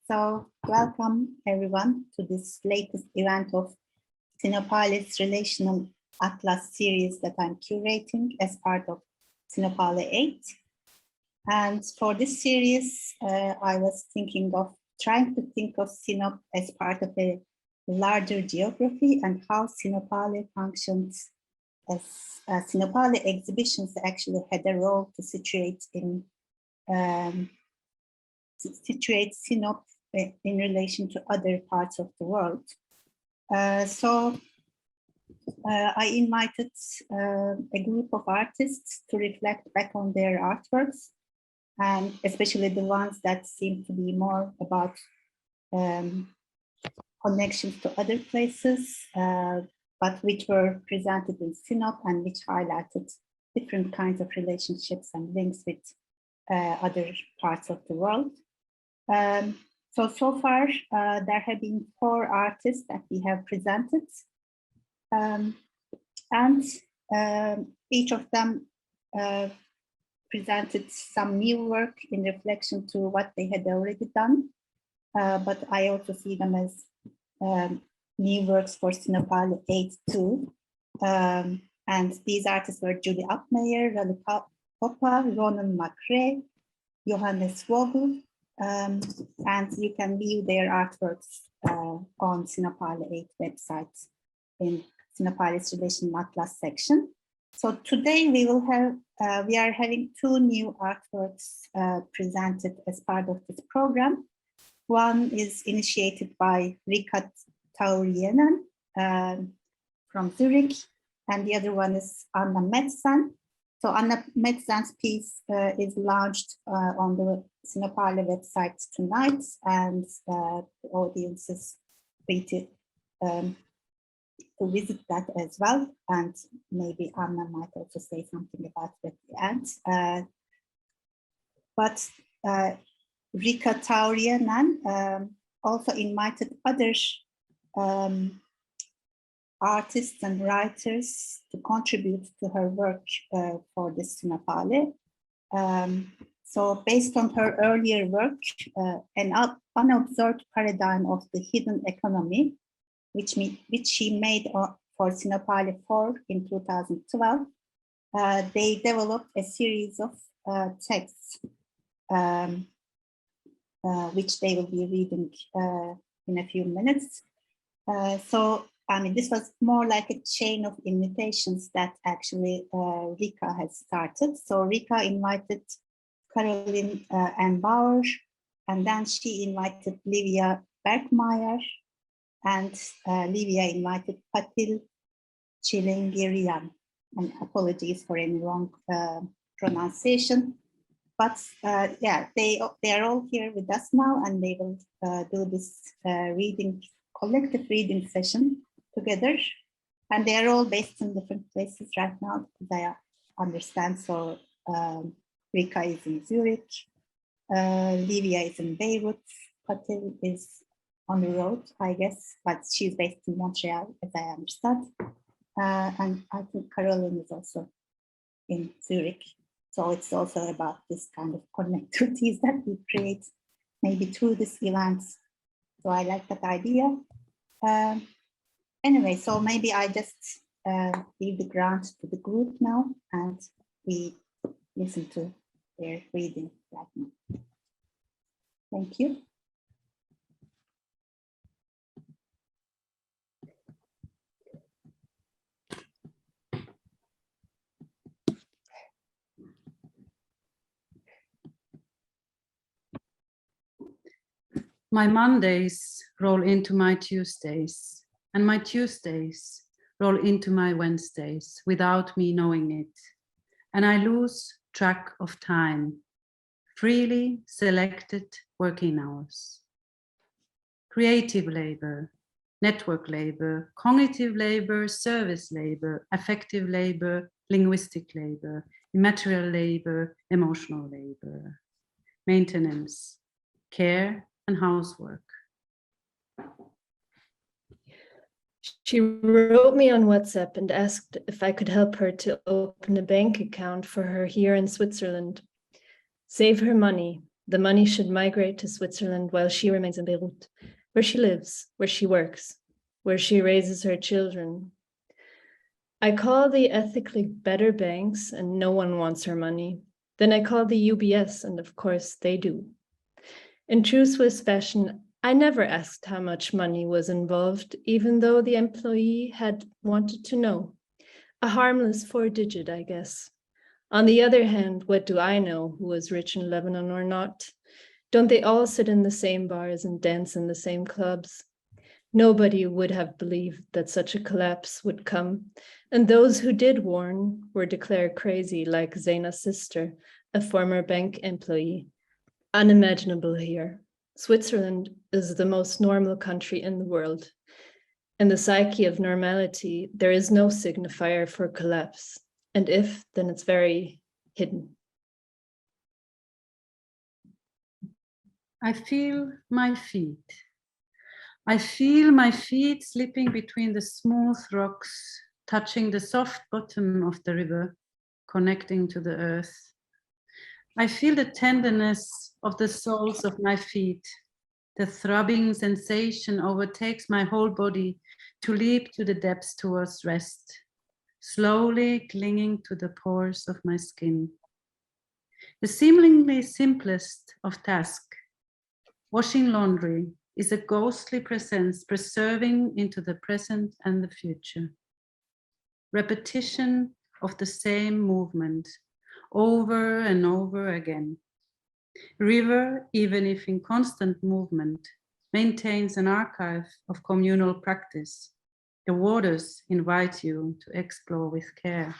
So welcome everyone to this latest event of Sinopale'nin Relational Atlas series that I'm curating as part of Sinopale 8. And for this series, I was trying to think of Sinop as part of a larger geography and how Sinopale functions as Sinopale exhibitions actually had a role to situate Sinop in relation to other parts of the world. So I invited a group of artists to reflect back on their artworks, and especially the ones that seem to be more about connections to other places, but which were presented in Sinop and which highlighted different kinds of relationships and links with other parts of the world. So far, there have been 4 artists that we have presented, and each of them presented some new work in reflection to what they had already done, but I also see them as new works for Sinopale 8 too. And these artists were Julie Bergmeijer, Riikka Tauriainen, Macrae, Johannes Vogel, and you can view their artworks on Sinopale 8 website in Sinopale's Relational Atlas section. So today we are having 2 new artworks presented as part of this program. One is initiated by Riikka Tauriainen from Zurich, and the other one is Anna Metzan. So Anna Metzan's piece is launched on the Sinopale website tonight, and the audience is free to visit that as well. And maybe Anna might also say something about it at the end. But Riikka Tauriainen also invited other artists and writers to contribute to her work for this Sinopale. So based on her earlier work, an unobserved paradigm of the hidden economy, which she made for Sinopale 4 in 2012, they developed a series of texts, which they will be reading in a few minutes. So I mean, this was more like a chain of invitations that actually Riikka has started. So Riikka invited Caroline Ann Baur, and then she invited Livia Bergmeijer, and Livia invited Patil Tchilingurian. And apologies for any wrong pronunciation. But yeah, they are all here with us now, and they will do this collective reading session together, and they are all based in different places right now, as I understand. So Riikka is in Zurich, Livia is in Beirut, Patil is on the road, I guess, but she's based in Montreal, as I understand. And I think Caroline is also in Zurich. So it's also about this kind of connectivities that we create maybe through this event. So I like that idea. Anyway, so maybe I just leave the ground to the group now, and we listen to their reading right now. Thank you. My Mondays roll into my Tuesdays, and my Tuesdays roll into my Wednesdays without me knowing it. And I lose track of time, freely selected working hours. Creative labor, network labor, cognitive labor, service labor, affective labor, linguistic labor, immaterial labor, emotional labor, maintenance, care, and housework. She wrote me on WhatsApp and asked if I could help her to open a bank account for her here in Switzerland. Save her money, The money should migrate to Switzerland while she remains in Beirut, where she lives, where she works, where she raises her children. I call the ethically better banks and no one wants her money. Then I call the UBS and of course they do. In true Swiss fashion, I never asked how much money was involved, even though the employee had wanted to know. A harmless 4-digit, I guess. On the other hand, what do I know who was rich in Lebanon or not? Don't they all sit in the same bars and dance in the same clubs? Nobody would have believed that such a collapse would come, and those who did warn were declared crazy, like Zaina's sister, a former bank employee. Unimaginable here. Switzerland is the most normal country in the world. In the psyche of normality, there is no signifier for collapse, and if, then it's very hidden. I feel my feet. I feel my feet slipping between the smooth rocks, touching the soft bottom of the river, connecting to the earth. I feel the tenderness of the soles of my feet. The throbbing sensation overtakes my whole body to leap to the depths towards rest, slowly clinging to the pores of my skin. The seemingly simplest of tasks, washing laundry, is a ghostly presence preserving into the present and the future. Repetition of the same movement over and over again. River, even if in constant movement, maintains an archive of communal practice. The waters invite you to explore with care.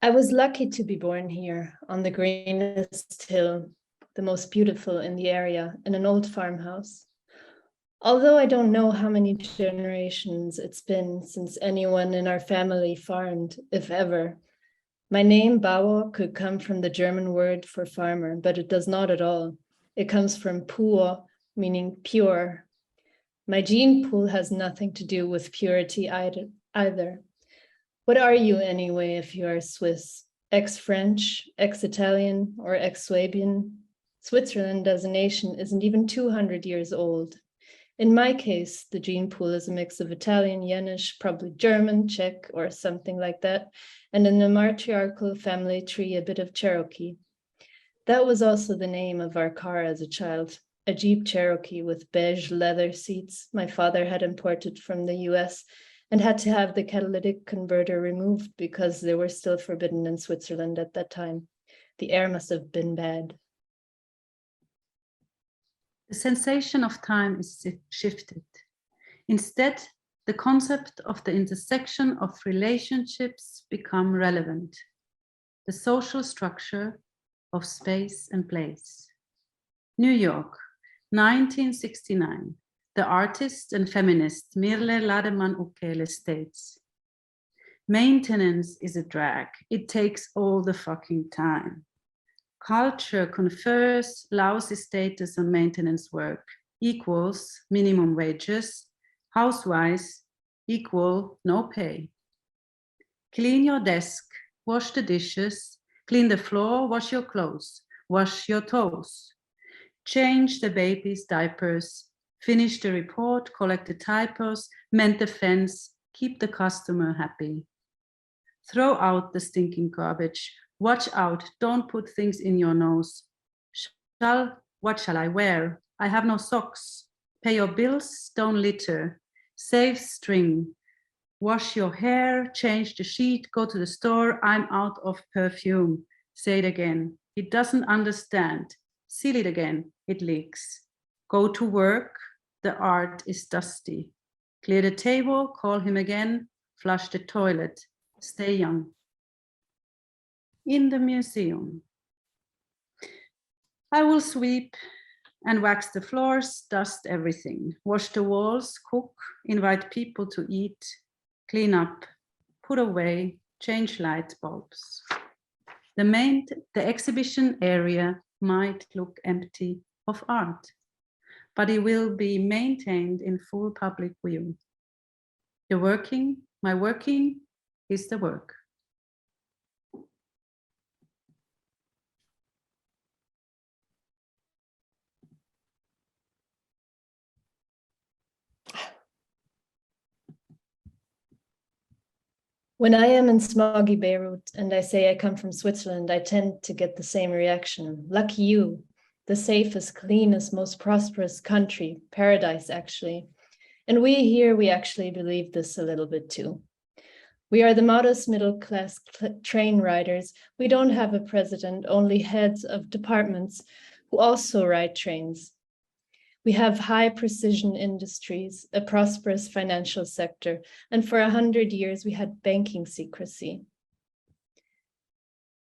I was lucky to be born here on the greenest hill, the most beautiful in the area, in an old farmhouse. Although I don't know how many generations it's been since anyone in our family farmed, if ever. My name, Baur, could come from the German word for farmer, but it does not at all. It comes from pur, meaning pure. My gene pool has nothing to do with purity either. What are you anyway if you are Swiss? Ex-French, ex-Italian, or ex-Swabian? Switzerland as a nation isn't even 200 years old. In my case, the gene pool is a mix of Italian, Yenish, probably German, Czech, or something like that, and in the matriarchal family tree, a bit of Cherokee. That was also the name of our car as a child, a Jeep Cherokee with beige leather seats my father had imported from the US and had to have the catalytic converter removed because they were still forbidden in Switzerland at that time. The air must have been bad. The sensation of time is shifted. Instead, the concept of the intersection of relationships become relevant. The social structure of space and place. New York, 1969. The artist and feminist Mirle Lademan-Ukele states, "Maintenance is a drag. It takes all the fucking time. Culture confers lousy status on maintenance work, equals minimum wages, housewives equal no pay. Clean your desk, wash the dishes, clean the floor, wash your clothes, wash your toes. Change the baby's diapers, finish the report, collect the typos, mend the fence, keep the customer happy. Throw out the stinking garbage. Watch out, don't put things in your nose. What shall I wear? I have no socks. Pay your bills, don't litter. Save string. Wash your hair, change the sheet, go to the store. I'm out of perfume. Say it again. It doesn't understand. Seal it again. It leaks. Go to work. The art is dusty. Clear the table, call him again. Flush the toilet. Stay young. In the museum. I will sweep and wax the floors, dust everything, wash the walls, cook, invite people to eat, clean up, put away, change light bulbs. The exhibition area might look empty of art, but it will be maintained in full public view. My working is the work. When I am in smoggy Beirut and I say I come from Switzerland, I tend to get the same reaction. Lucky you, the safest, cleanest, most prosperous country, paradise actually. And we here, we actually believe this a little bit too. We are the modest middle-class train riders. We don't have a president, only heads of departments who also ride trains. We have high precision industries, a prosperous financial sector, and for 100 years we had banking secrecy.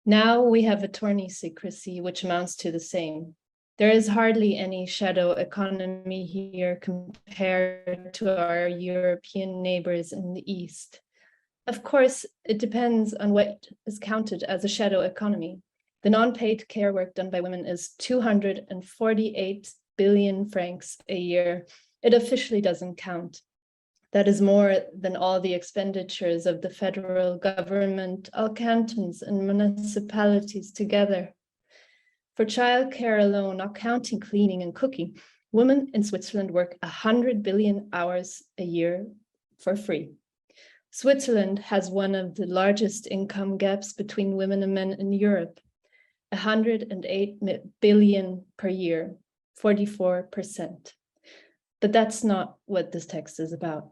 Now we have attorney secrecy, which amounts to the same. There is hardly any shadow economy here compared to our European neighbors in the East. Of course, it depends on what is counted as a shadow economy. The non-paid care work done by women is 248 billion francs a year. It officially doesn't count. That is more than all the expenditures of the federal government, all cantons and municipalities together. For childcare alone, not counting cleaning and cooking, women in Switzerland work 100 billion hours a year for free. Switzerland has one of the largest income gaps between women and men in Europe, 108 billion per year, 44%. But that's not what this text is about.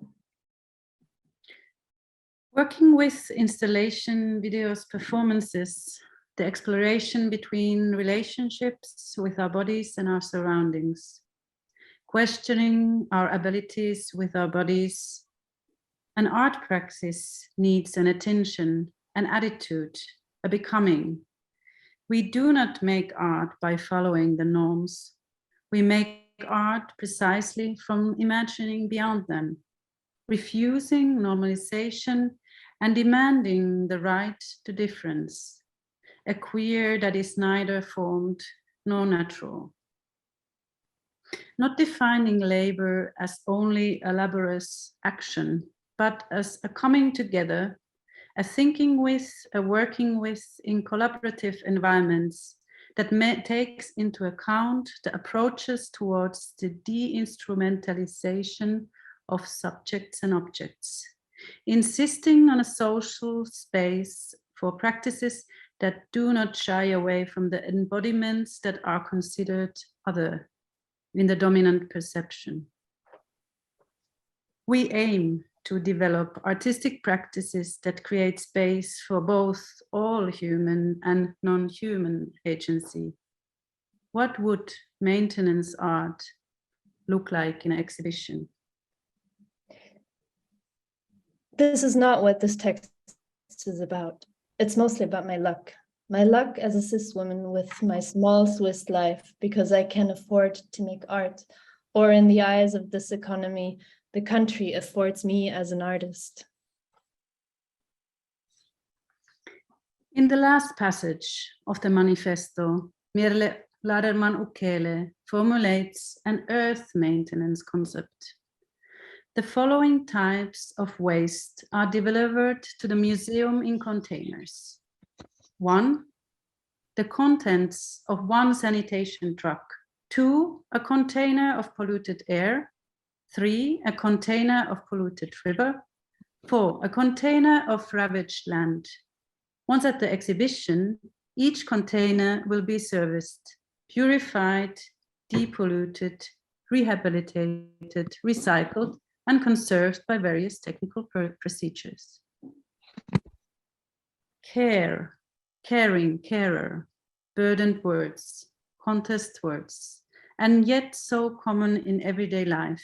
Working with installation, videos, performances, the exploration between relationships with our bodies and our surroundings, questioning our abilities with our bodies, an art praxis needs an attention, an attitude, a becoming. We do not make art by following the norms. We make art precisely from imagining beyond them, refusing normalization and demanding the right to difference, a queer that is neither formed nor natural. Not defining labor as only a laborious action, but as a coming together, a thinking with, a working with in collaborative environments that takes into account the approaches towards the de-instrumentalization of subjects and objects, insisting on a social space for practices that do not shy away from the embodiments that are considered other in the dominant perception. We aim to develop artistic practices that create space for both all human and non-human agency. What would maintenance art look like in an exhibition? This is not what this text is about. It's mostly about my luck. My luck as a cis woman with my small Swiss life, because I can afford to make art, or in the eyes of this economy, the country affords me as an artist. In the last passage of the manifesto, Mirle Laderman-Ukele formulates an earth maintenance concept. The following types of waste are delivered to the museum in containers. 1, the contents of one sanitation truck. 2, a container of polluted air. 3, a container of polluted river. 4, a container of ravaged land. Once at the exhibition, each container will be serviced, purified, depolluted, rehabilitated, recycled, and conserved by various technical procedures. Care, caring, carer, burdened words, contest words, and yet so common in everyday life,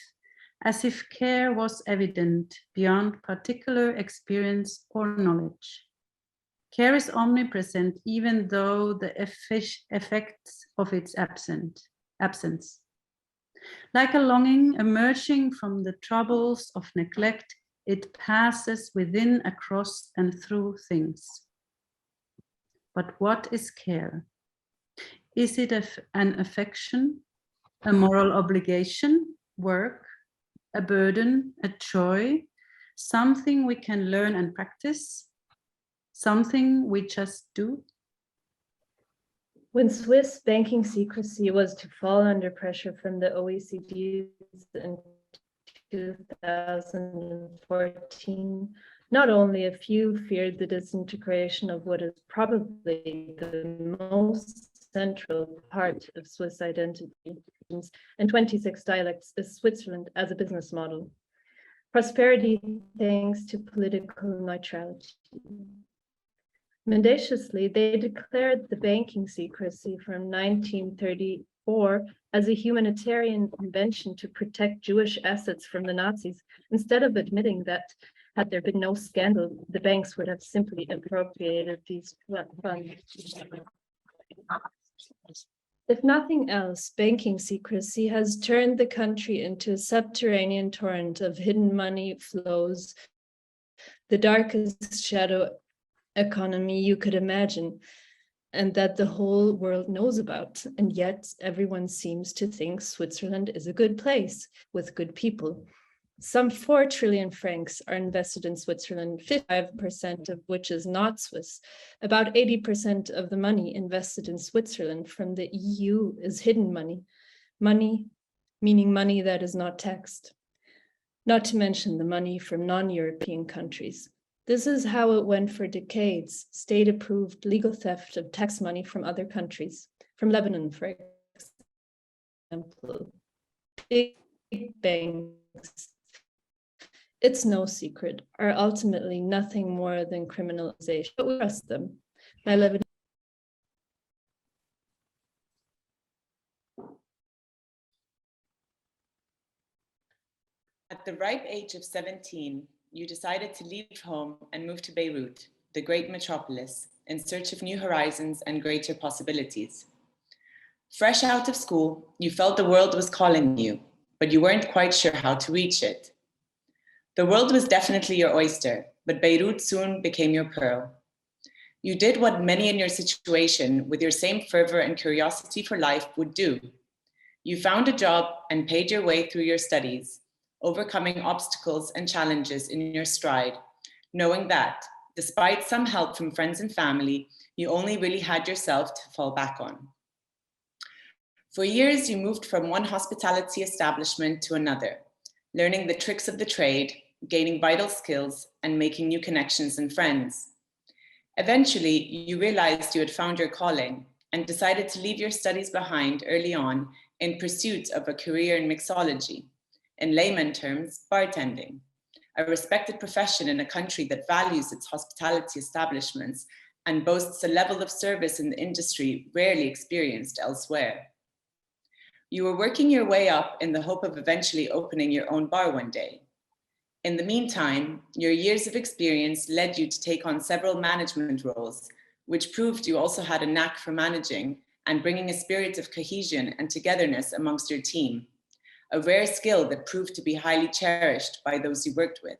as if care was evident beyond particular experience or knowledge. Care is omnipresent even though the effects of its absence. Like a longing emerging from the troubles of neglect, it passes within, across, and through things. But what is care? Is it an affection, a moral obligation, work, a burden, a joy, something we can learn and practice, something we just do? When Swiss banking secrecy was to fall under pressure from the OECD in 2014, Not only a few feared the disintegration of what is probably the most central part of Swiss identity, and 26 dialects is Switzerland as a business model. Prosperity thanks to political neutrality. Mendaciously, they declared the banking secrecy from 1934 as a humanitarian invention to protect Jewish assets from the Nazis, instead of admitting that, had there been no scandal, the banks would have simply appropriated these funds. If nothing else, banking secrecy has turned the country into a subterranean torrent of hidden money flows, the darkest shadow economy you could imagine, and that the whole world knows about. And yet everyone seems to think Switzerland is a good place with good people. Some 4 trillion francs are invested in Switzerland, 55% of which is not Swiss. About 80% of the money invested in Switzerland from the EU is hidden money. Money, meaning money that is not taxed. Not to mention the money from non-European countries. This is how it went for decades, state-approved legal theft of tax money from other countries, from Lebanon, for example. Big banks, it's no secret, are ultimately nothing more than criminalization, but we trust them. My Lebanese At the ripe age of 17, you decided to leave home and move to Beirut, the great metropolis, in search of new horizons and greater possibilities. Fresh out of school, you felt the world was calling you, but you weren't quite sure how to reach it. The world was definitely your oyster, but Beirut soon became your pearl. You did what many in your situation, with your same fervor and curiosity for life, would do. You found a job and paid your way through your studies, overcoming obstacles and challenges in your stride, knowing that, despite some help from friends and family, you only really had yourself to fall back on. For years, you moved from one hospitality establishment to another, learning the tricks of the trade, gaining vital skills, and making new connections and friends. Eventually, you realized you had found your calling and decided to leave your studies behind early on in pursuit of a career in mixology, in layman terms, bartending, a respected profession in a country that values its hospitality establishments and boasts a level of service in the industry rarely experienced elsewhere. You were working your way up in the hope of eventually opening your own bar one day. In the meantime, your years of experience led you to take on several management roles, which proved you also had a knack for managing and bringing a spirit of cohesion and togetherness amongst your team, a rare skill that proved to be highly cherished by those you worked with.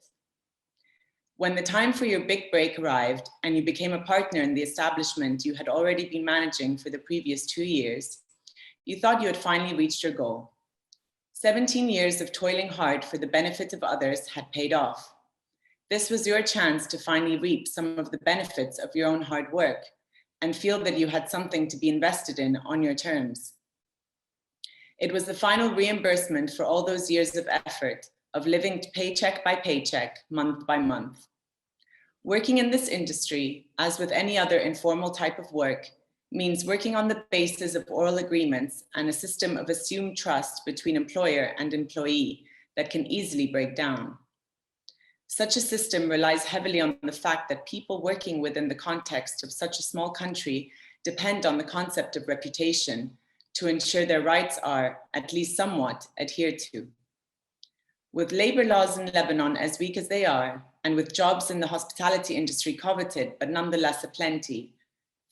When the time for your big break arrived and you became a partner in the establishment you had already been managing for the previous 2 years, you thought you had finally reached your goal. 17 years of toiling hard for the benefit of others had paid off. This was your chance to finally reap some of the benefits of your own hard work and feel that you had something to be invested in on your terms. It was the final reimbursement for all those years of effort, of living paycheck by paycheck, month by month. Working in this industry, as with any other informal type of work, means working on the basis of oral agreements and a system of assumed trust between employer and employee that can easily break down. Such a system relies heavily on the fact that people working within the context of such a small country depend on the concept of reputation to ensure their rights are, at least somewhat, adhered to. With labor laws in Lebanon as weak as they are, and with jobs in the hospitality industry coveted but nonetheless aplenty,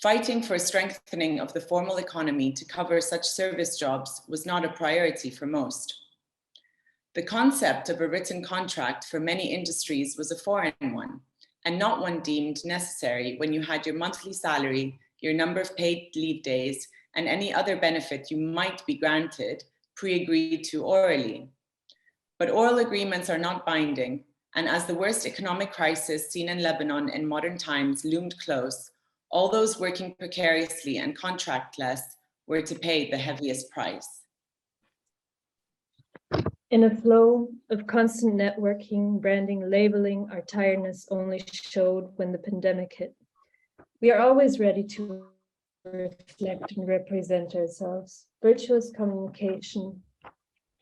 fighting for a strengthening of the formal economy to cover such service jobs was not a priority for most. The concept of a written contract for many industries was a foreign one, and not one deemed necessary when you had your monthly salary, your number of paid leave days, and any other benefit you might be granted pre-agreed to orally. But oral agreements are not binding, and as the worst economic crisis seen in Lebanon in modern times loomed close, all those working precariously and contractless were to pay the heaviest price. In a flow of constant networking, branding, labeling, our tiredness only showed when the pandemic hit. We are always ready to reflect and represent ourselves. Virtuous communication,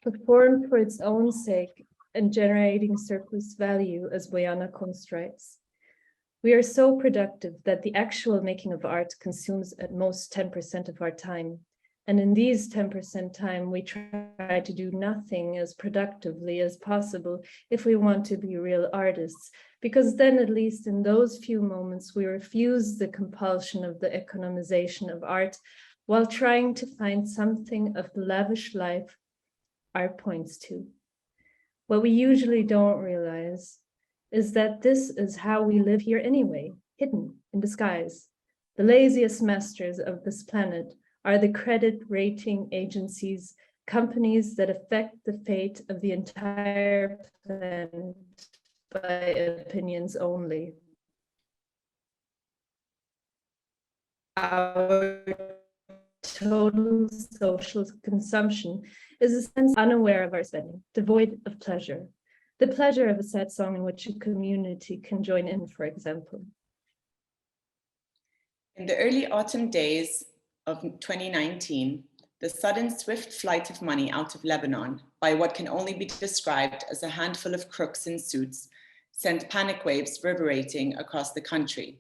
performed for its own sake and generating surplus value, as Bojana Kunst writes. We are so productive that the actual making of art consumes at most 10% of our time. And in these 10% time, we try to do nothing as productively as possible if we want to be real artists, because then at least in those few moments, we refuse the compulsion of the economization of art while trying to find something of the lavish life art points to. What we usually don't realize is that this is how we live here anyway, hidden in disguise. The laziest masters of this planet are the credit rating agencies, companies that affect the fate of the entire planet by opinions only. Our total social consumption is a sense unaware of our spending, devoid of pleasure. The pleasure of a sad song in which a community can join in, for example. In the early autumn days of 2019, the sudden swift flight of money out of Lebanon by what can only be described as a handful of crooks in suits sent panic waves reverberating across the country,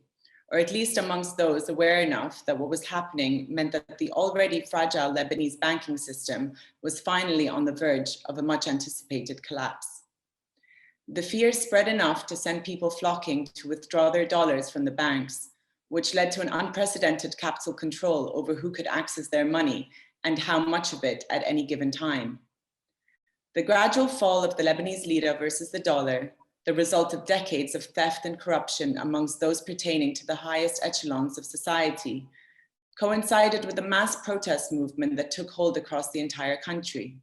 or at least amongst those aware enough that what was happening meant that the already fragile Lebanese banking system was finally on the verge of a much anticipated collapse. The fear spread enough to send people flocking to withdraw their dollars from the banks, which led to an unprecedented capital control over who could access their money and how much of it at any given time. The gradual fall of the Lebanese lira versus the dollar, the result of decades of theft and corruption amongst those pertaining to the highest echelons of society, coincided with a mass protest movement that took hold across the entire country.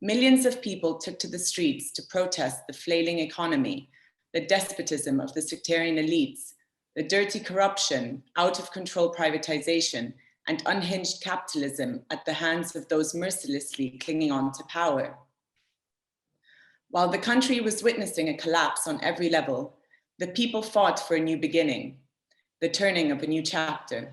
Millions of people took to the streets to protest the flailing economy, the despotism of the sectarian elites, the dirty corruption, out-of-control privatization, and unhinged capitalism at the hands of those mercilessly clinging on to power. While the country was witnessing a collapse on every level, the people fought for a new beginning, the turning of a new chapter.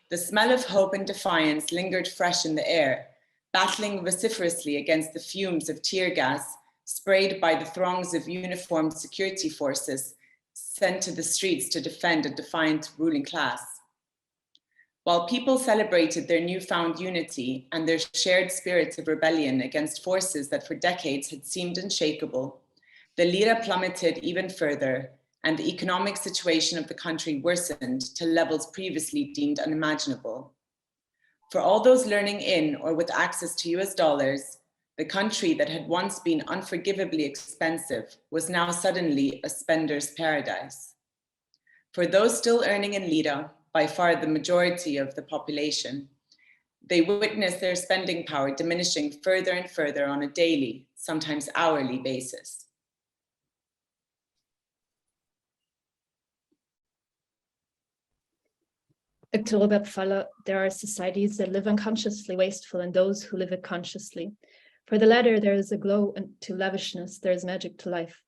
The smell of hope and defiance lingered fresh in the air, battling vociferously against the fumes of tear gas sprayed by the throngs of uniformed security forces sent to the streets to defend a defiant ruling class. While people celebrated their newfound unity and their shared spirit of rebellion against forces that for decades had seemed unshakable, the lira plummeted even further and the economic situation of the country worsened to levels previously deemed unimaginable. For all those learning in or with access to US dollars, the country that had once been unforgivably expensive was now suddenly a spender's paradise. For those still earning in lira, by far the majority of the population, they witnessed their spending power diminishing further and further on a daily, sometimes hourly basis. There are societies that live unconsciously wasteful and those who live it consciously. For the latter, there is a glow to lavishness, there is magic to life.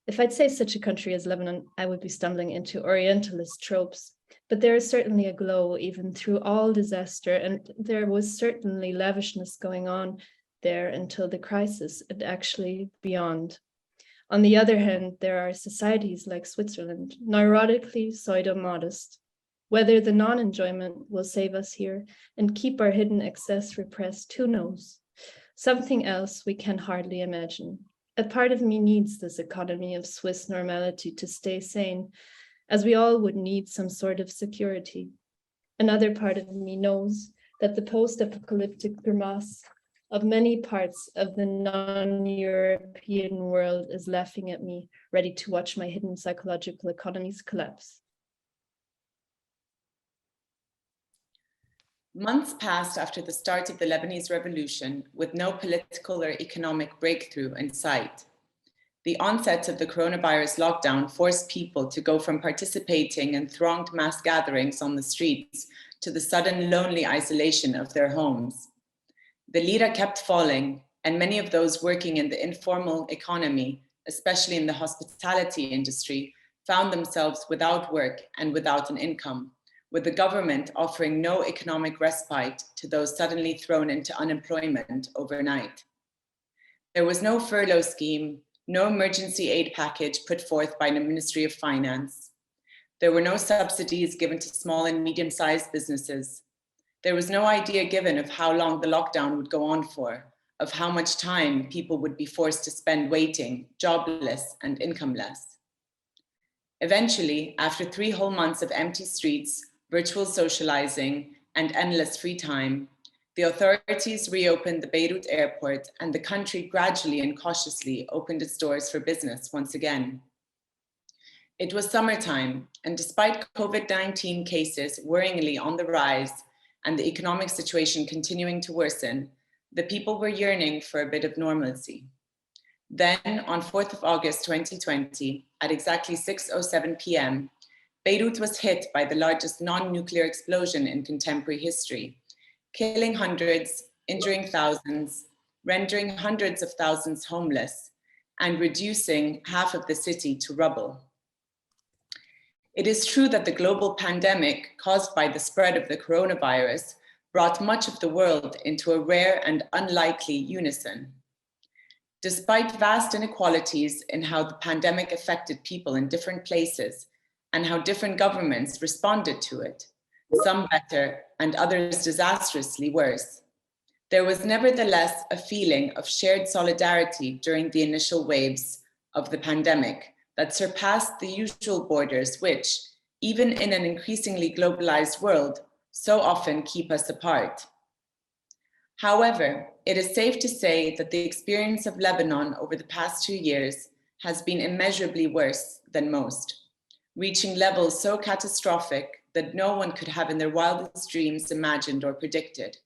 If I'd say such a country as Lebanon, I would be stumbling into Orientalist tropes. But there is certainly a glow even through all disaster, and there was certainly lavishness going on there until the crisis and actually beyond. On the other hand, there are societies like Switzerland, neurotically pseudo-modest. Whether the non-enjoyment will save us here and keep our hidden excess repressed, who knows? Something else we can hardly imagine. A part of me needs this economy of Swiss normality to stay sane, as we all would need some sort of security. Another part of me knows that the post-apocalyptic grimace of many parts of the non-European world is laughing at me, ready to watch my hidden psychological economies collapse. Months passed after the start of the Lebanese revolution with no political or economic breakthrough in sight. The onset of the coronavirus lockdown forced people to go from participating in thronged mass gatherings on the streets to the sudden lonely isolation of their homes. The lira kept falling, and many of those working in the informal economy, especially in the hospitality industry, found themselves without work and without an income, with the government offering no economic respite to those suddenly thrown into unemployment overnight. There was no furlough scheme, no emergency aid package put forth by the Ministry of Finance. There were no subsidies given to small and medium-sized businesses. There was no idea given of how long the lockdown would go on for, of how much time people would be forced to spend waiting, jobless and incomeless. Eventually, after 3 whole months of empty streets, virtual socializing, and endless free time, the authorities reopened the Beirut airport and the country gradually and cautiously opened its doors for business once again. It was summertime, and despite COVID-19 cases worryingly on the rise and the economic situation continuing to worsen, the people were yearning for a bit of normalcy. Then, on 4th of August 2020, at exactly 6:07 p.m., Beirut was hit by the largest non-nuclear explosion in contemporary history, killing hundreds, injuring thousands, rendering hundreds of thousands homeless, and reducing half of the city to rubble. It is true that the global pandemic caused by the spread of the coronavirus brought much of the world into a rare and unlikely unison. Despite vast inequalities in how the pandemic affected people in different places and how different governments responded to it, some better and others disastrously worse, there was nevertheless a feeling of shared solidarity during the initial waves of the pandemic that surpassed the usual borders which, even in an increasingly globalized world, so often keep us apart. However, it is safe to say that the experience of Lebanon over the past 2 years has been immeasurably worse than most, reaching levels so catastrophic that no one could have in their wildest dreams imagined or predicted.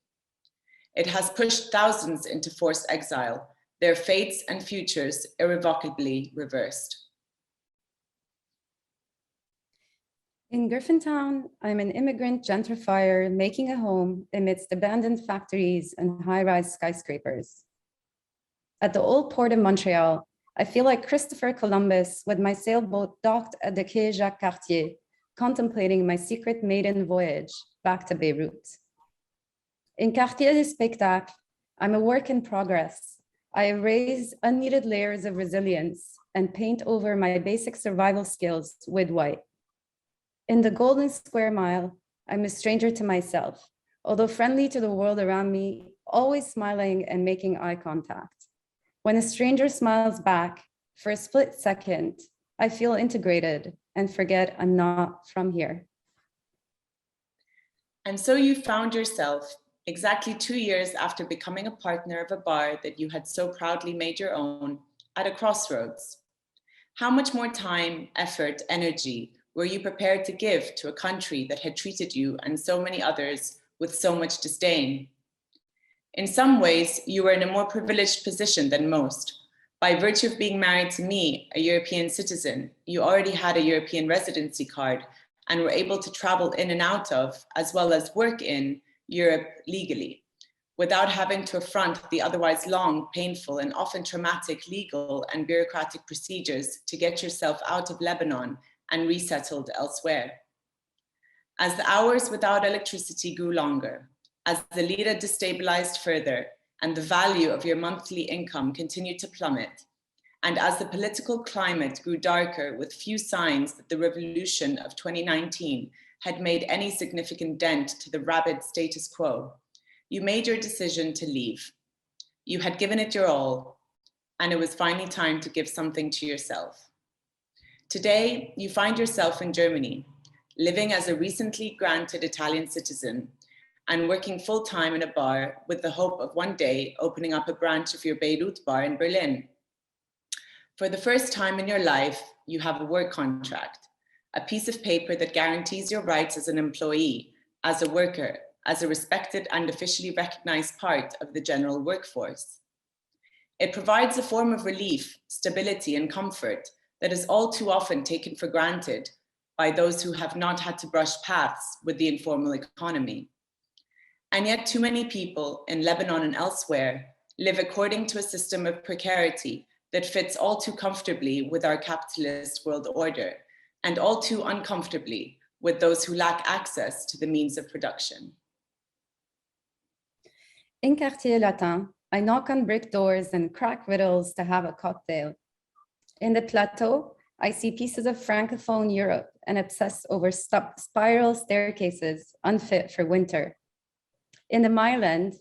It has pushed thousands into forced exile, their fates and futures irrevocably reversed. In Griffintown, I'm an immigrant gentrifier making a home amidst abandoned factories and high-rise skyscrapers. At the old port of Montreal, I feel like Christopher Columbus with my sailboat docked at the Quai Jacques Cartier, contemplating my secret maiden voyage back to Beirut. In Quartier des Spectacles, I'm a work in progress. I erase unneeded layers of resilience and paint over my basic survival skills with white. In the Golden Square Mile, I'm a stranger to myself, although friendly to the world around me, always smiling and making eye contact. When a stranger smiles back, for a split second, I feel integrated and forget I'm not from here. And so you found yourself, exactly 2 years after becoming a partner of a bar that you had so proudly made your own, at a crossroads. How much more time, effort, energy were you prepared to give to a country that had treated you and so many others with so much disdain? In some ways, you were in a more privileged position than most. By virtue of being married to me, a European citizen, you already had a European residency card and were able to travel in and out of, as well as work in, Europe legally, without having to affront the otherwise long, painful, and often traumatic legal and bureaucratic procedures to get yourself out of Lebanon and resettled elsewhere. As the hours without electricity grew longer, as the lira destabilized further and the value of your monthly income continued to plummet, and as the political climate grew darker with few signs that the revolution of 2019 had made any significant dent to the rabid status quo, you made your decision to leave. You had given it your all, and it was finally time to give something to yourself. Today, you find yourself in Germany, living as a recently granted Italian citizen and working full-time in a bar with the hope of one day opening up a branch of your Beirut bar in Berlin. For the first time in your life, you have a work contract, a piece of paper that guarantees your rights as an employee, as a worker, as a respected and officially recognized part of the general workforce. It provides a form of relief, stability, and comfort that is all too often taken for granted by those who have not had to brush paths with the informal economy. And yet too many people in Lebanon and elsewhere live according to a system of precarity that fits all too comfortably with our capitalist world order and all too uncomfortably with those who lack access to the means of production. In Quartier Latin, I knock on brick doors and crack riddles to have a cocktail. In the Plateau, I see pieces of Francophone Europe and obsess over spiral staircases unfit for winter. In the Mailand,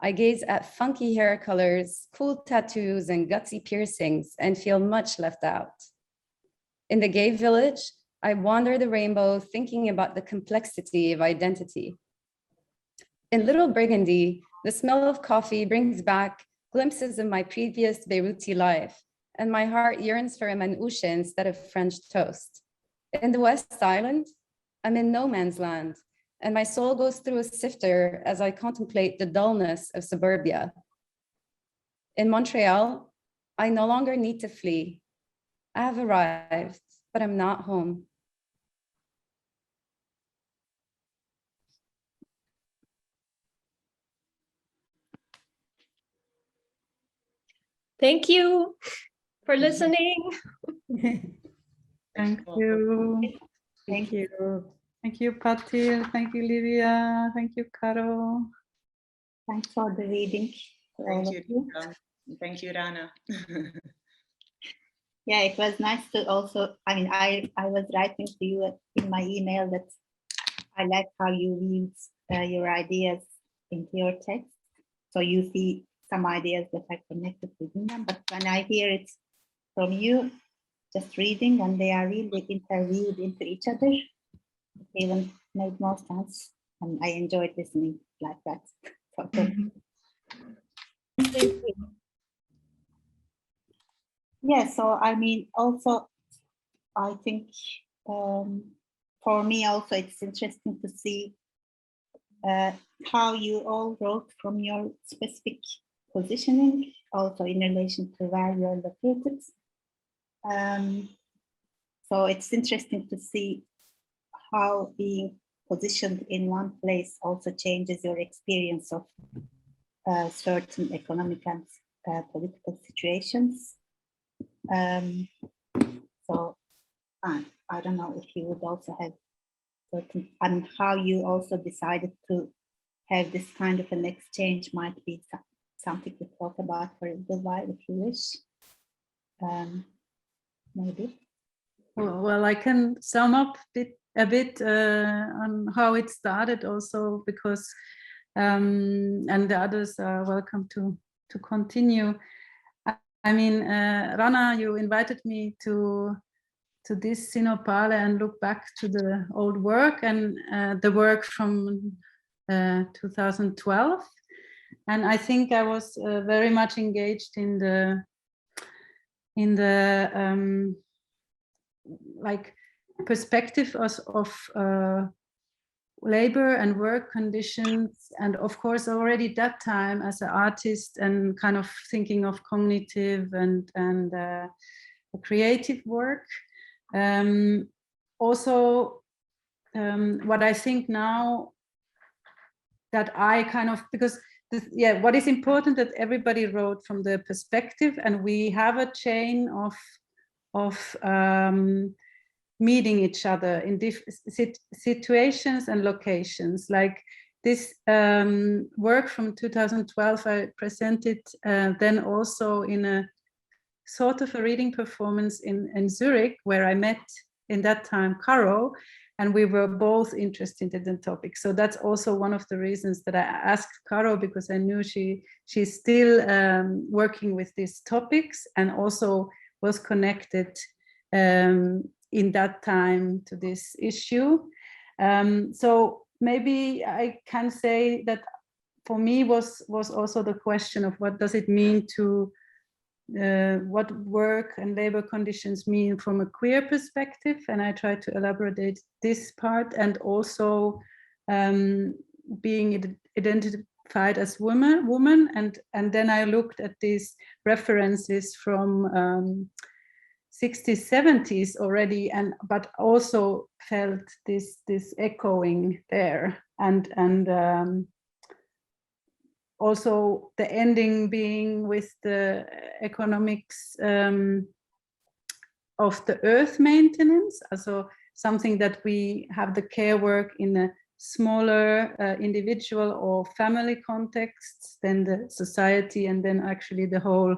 I gaze at funky hair colors, cool tattoos, and gutsy piercings and feel much left out. In the gay village, I wander the rainbow thinking about the complexity of identity. In Little Burgundy, the smell of coffee brings back glimpses of my previous Beiruti life, and my heart yearns for a manouche instead of French toast. In the West Island, I'm in no man's land, and my soul goes through a sifter as I contemplate the dullness of suburbia. In Montreal, I no longer need to flee. I have arrived, but I'm not home. Thank you for listening. Thank you. Thank you. Thank you, Patil. Thank you, Livia. Thank you, Caro. Thanks for the reading. Thank you. Thank you, Rana. Yeah, it was nice to also, I mean, I was writing to you in my email that I like how you weave your ideas into your text. So you see some ideas that are connected within them, but when I hear it from you, just reading, and they are really interweaved into each other, it even made more sense. And I enjoyed listening like that. Yeah, so I mean, also, I think for me also it's interesting to see how you all wrote from your specific positioning, also in relation to where you're located. So it's interesting to see how being positioned in one place also changes your experience of certain economic and political situations. So I don't know if you would also have certain, and how you also decided to have this kind of an exchange might be something to talk about for a little while if you wish. Maybe. Well, I can sum up a bit on how it started also, because and the others are welcome to continue. I mean, Rana, you invited me to this Sinopale and look back to the old work and the work from 2012. And I think I was very much engaged in the like perspective of labor and work conditions, and of course already that time as an artist and kind of thinking of cognitive and creative work. Also, what I think now that I kind of, because what is important that everybody wrote from the perspective, and we have a chain of meeting each other in different situations and locations. Like this work from 2012, I presented then also in a sort of a reading performance in Zurich, where I met in that time Caro, and we were both interested in the topic. So that's also one of the reasons that I asked Caro, because I knew she's still working with these topics and also was connected in that time to this issue. So maybe I can say that for me was also the question of what does it mean to what work and labor conditions mean from a queer perspective, and I try to elaborate this part, and also being identified as woman, and then I looked at these references from 60s, 70s already, but also felt this echoing there, and also the ending being with the economics of the earth maintenance, also something that we have the care work in a smaller individual or family context than the society, and then actually the whole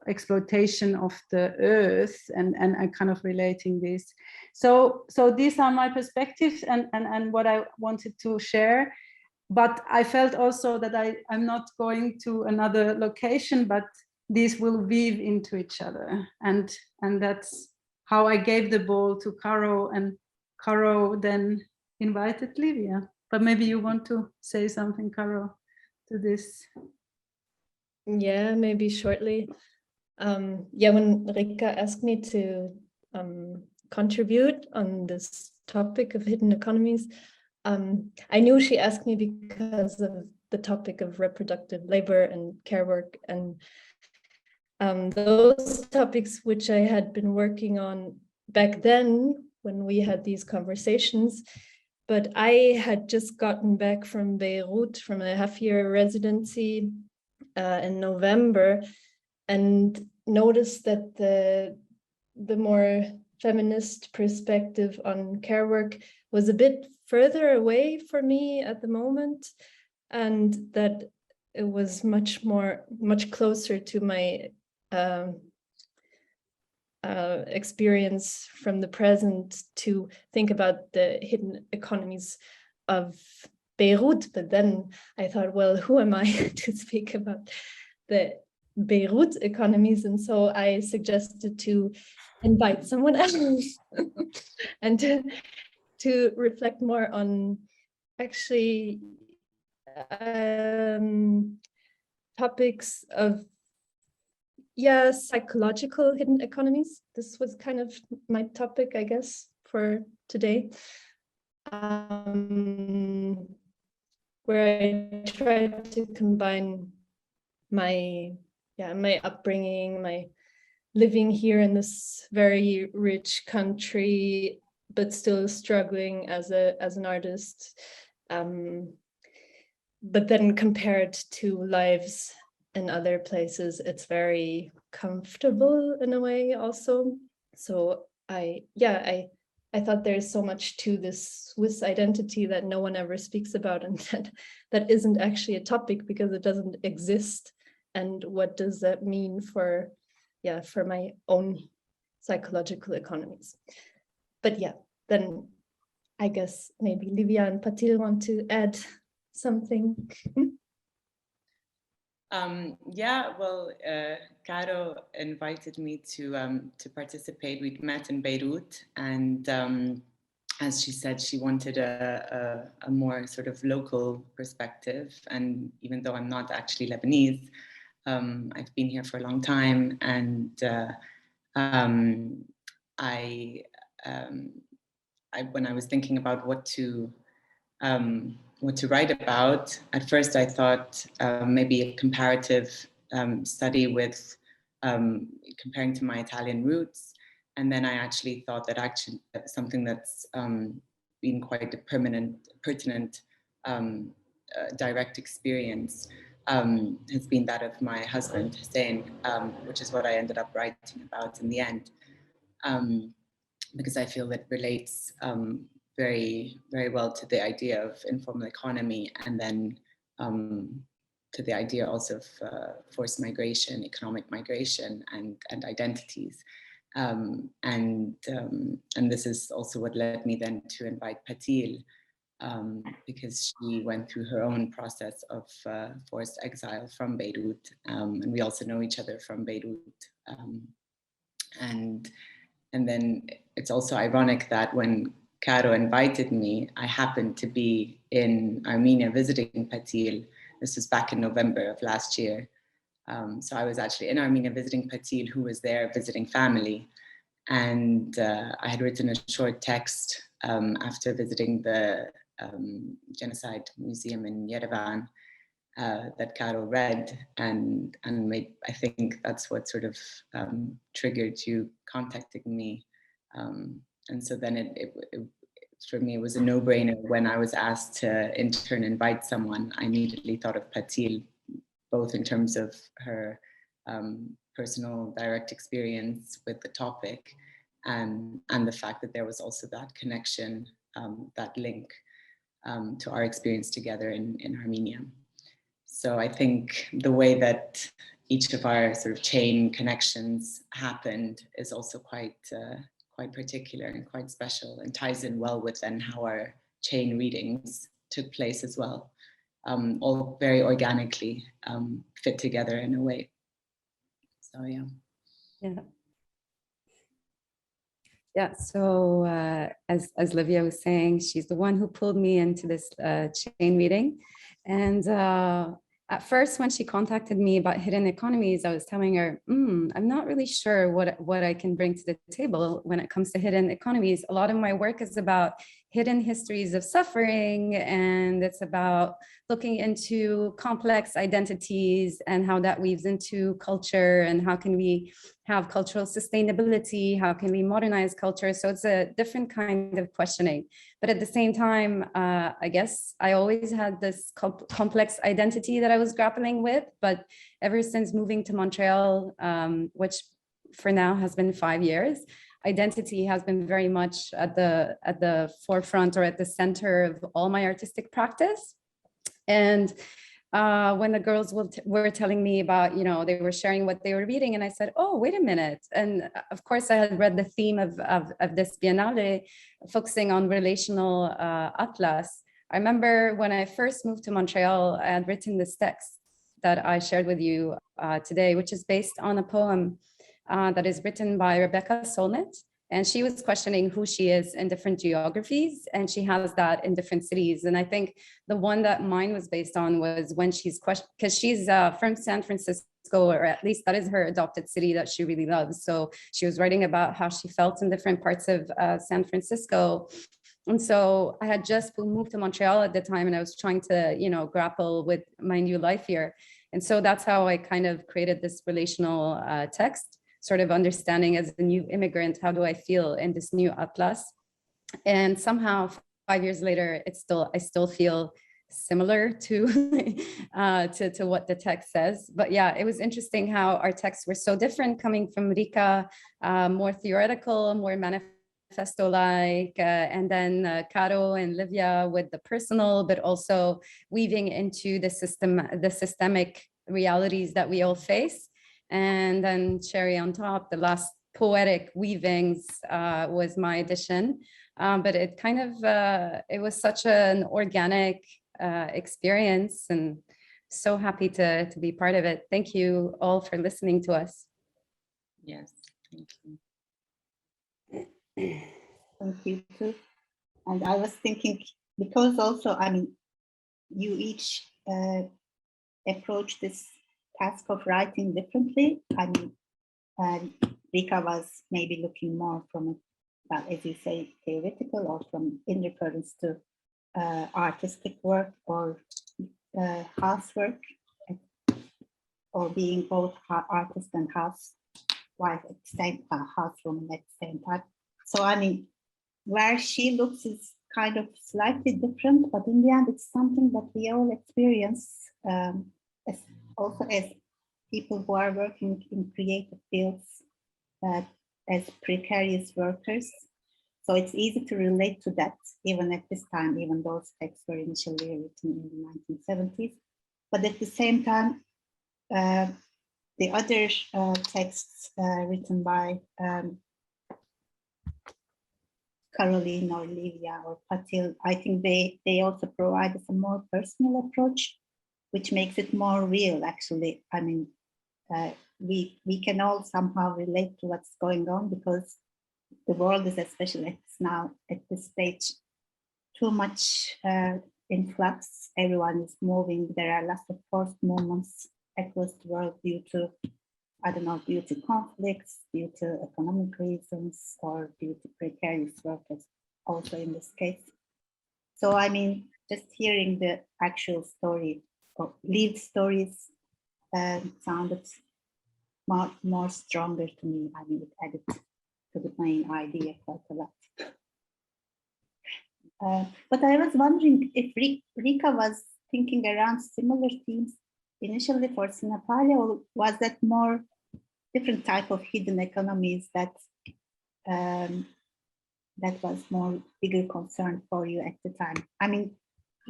exploitation of the earth, and kind of relating this. So these are my perspectives and what I wanted to share. But I felt also that I'm not going to another location, but these will weave into each other. And that's how I gave the ball to Caro, and Caro then invited Livia. But maybe you want to say something, Caro, to this. Yeah, maybe shortly. Yeah, when Riikka asked me to contribute on this topic of hidden economies, I knew she asked me because of the topic of reproductive labor and care work, and those topics which I had been working on back then when we had these conversations. But I had just gotten back from Beirut from a half-year residency in November, and noticed that the more feminist perspective on care work was a bit further away for me at the moment, and that it was much closer to my experience from the present to think about the hidden economies of Beirut. But then I thought, well, who am I to speak about the Beirut economies? And so I suggested to invite someone else and to reflect more on actually topics of psychological hidden economies. This was kind of my topic, I guess, for today, where I tried to combine my upbringing, my living here in this very rich country, but still struggling as an artist, but then compared to lives in other places, it's very comfortable in a way also. So I thought there's so much to this Swiss identity that no one ever speaks about, and that isn't actually a topic because it doesn't exist. And what does that mean for my own psychological economies? But yeah, then I guess maybe Livia and Patil want to add something. Caro invited me to participate. We'd met in Beirut, and as she said, she wanted a more sort of local perspective. And even though I'm not actually Lebanese, I've been here for a long time, and when I was thinking about what to write about, at first I thought maybe a comparative study with comparing to my Italian roots, and then I actually thought that something that's been quite a pertinent direct experience has been that of my husband Hussein, which is what I ended up writing about in the end, because I feel it relates very, very well to the idea of informal economy, and then to the idea also of forced migration, economic migration, and identities. And this is also what led me then to invite Patil, because she went through her own process of forced exile from Beirut, and we also know each other from Beirut. And then it's also ironic that when Caro invited me, I happened to be in Armenia visiting Patil. This was back in November of last year. So I was actually in Armenia visiting Patil, who was there visiting family. And I had written a short text after visiting the Genocide Museum in Yerevan that Caro read, and made, I think that's what sort of triggered you contacting me. And so then it for me, it was a no-brainer when I was asked to in turn invite someone. I immediately thought of Patil, both in terms of her personal direct experience with the topic and the fact that there was also that connection, that link to our experience together in Armenia. So I think the way that each of our sort of chain connections happened is also quite particular and quite special, and ties in well with then how our chain readings took place as well. All very organically fit together in a way. So yeah. Yeah, so as Livia was saying, she's the one who pulled me into this chain reading. And at first, when she contacted me about hidden economies, I was telling her, I'm not really sure what I can bring to the table when it comes to hidden economies. A lot of my work is about hidden histories of suffering, and it's about looking into complex identities and how that weaves into culture, and how can we have cultural sustainability, how can we modernize culture. So it's a different kind of questioning. But at the same time, I guess I always had this complex identity that I was grappling with. But ever since moving to Montreal, which for now has been 5 years, identity has been very much at the forefront or at the center of all my artistic practice. And when the girls were telling me about, they were sharing what they were reading, and I said, oh, wait a minute. And of course, I had read the theme of this Biennale, focusing on Relational Atlas. I remember when I first moved to Montreal, I had written this text that I shared with you today, which is based on a poem that is written by Rebecca Solnit. And she was questioning who she is in different geographies, and she has that in different cities. And I think the one that mine was based on was when she's questioned, because she's from San Francisco, or at least that is her adopted city that she really loves. So she was writing about how she felt in different parts of San Francisco. And so I had just moved to Montreal at the time, and I was trying to, grapple with my new life here. And so that's how I kind of created this relational text, sort of understanding as a new immigrant, how do I feel in this new atlas? And somehow 5 years later, I still feel similar to to what the text says. But yeah, it was interesting how our texts were so different, coming from Riikka, more theoretical, more manifesto-like, and then Caro and Livia with the personal, but also weaving into the systemic realities that we all face. And then cherry on top, the last poetic weavings was my addition. But it kind of, it was such an organic experience, and so happy to be part of it. Thank you all for listening to us. Yes, thank you. Thank you too. And I was thinking, because also, you each approach this task of writing differently. Riikka was maybe looking more from, as you say, theoretical, or from in reference to artistic work or housework, or being both artist and housewife at the same time, housewoman at the same time. So where she looks is kind of slightly different, but in the end, it's something that we all experience, as people who are working in creative fields, as precarious workers. So it's easy to relate to that, even at this time, even those texts were initially written in the 1970s. But at the same time, the other texts written by Caroline or Livia or Patil, I think they also provide us a more personal approach, which makes it more real, actually. We can all somehow relate to what's going on, because the world is, especially now at this stage, too much in flux. Everyone is moving. There are lots of forced movements across the world due to conflicts, due to economic reasons, or due to precarious workers, also in this case. So, just hearing the actual story, or lived stories, sounded more stronger to me. It added to the main idea quite a lot. But I was wondering if Riikka was thinking around similar themes initially for Sinopale, or was that more different type of hidden economies that that was more bigger concern for you at the time? I mean,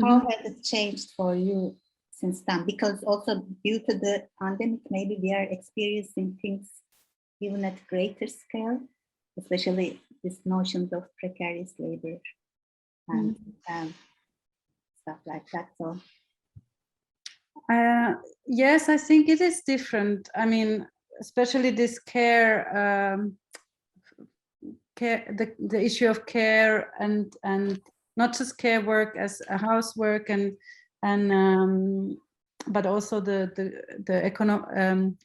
how has it changed for you since then? Because also due to the pandemic, maybe we are experiencing things even at greater scale, especially this notions of precarious labor and stuff like that. So yes, I think it is different. I mean, especially this care, the issue of care and not just care work as a housework and but also the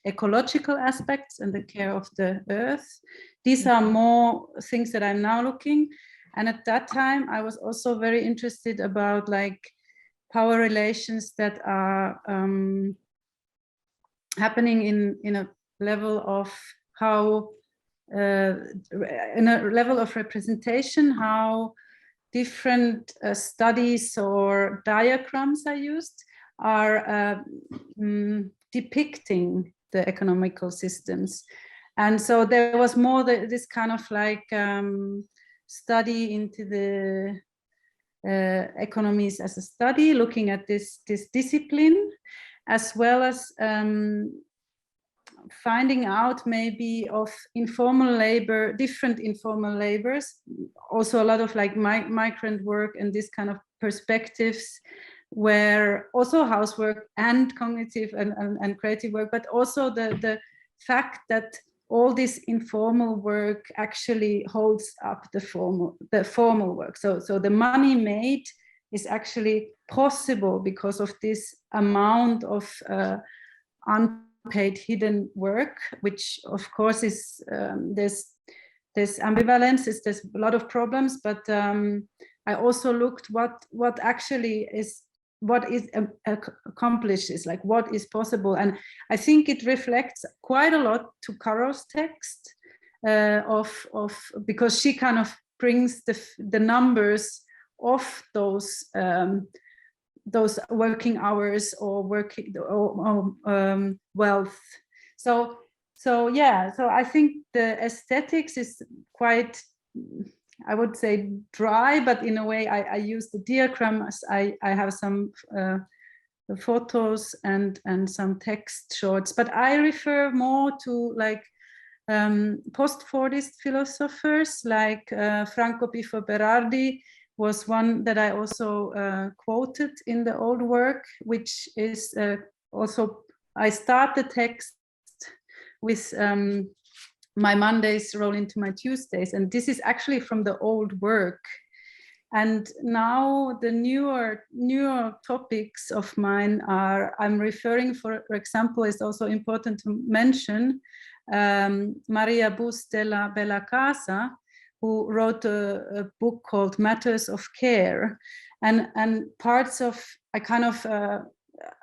ecological aspects and the care of the earth. These are more things that I'm now looking. And at that time, I was also very interested about like power relations that are happening in a level of how, in a level of representation, how different studies or diagrams are used are depicting the economical systems. And so there was more this kind of like study into the economies as a study, looking at this discipline, as well as finding out maybe of informal labor, different informal labors, also a lot of like migrant work and this kind of perspectives, where also housework and cognitive and creative work, but also the fact that all this informal work actually holds up the formal work. So the money made is actually possible because of this amount of unpaid hidden work, which of course is there's ambivalence, there's a lot of problems, but I also looked what actually is, what is accomplished, is like what is possible. And I think it reflects quite a lot to Caro's text because she kind of brings the numbers of those working hours or working or wealth. So yeah, so I think the aesthetics is quite, I would say, dry, but in a way I use the diagrams. I have some photos and some text shorts, but I refer more to like post-Fordist philosophers like Franco Pifo Berardi was one that I also quoted in the old work, which is also, I start the text with my Mondays roll into my Tuesdays, and this is actually from the old work. And now the newer topics of mine are, I'm referring, for example, it's also important to mention Maria Bus de la Bella Casa, who wrote a book called Matters of Care, and parts of, I kind of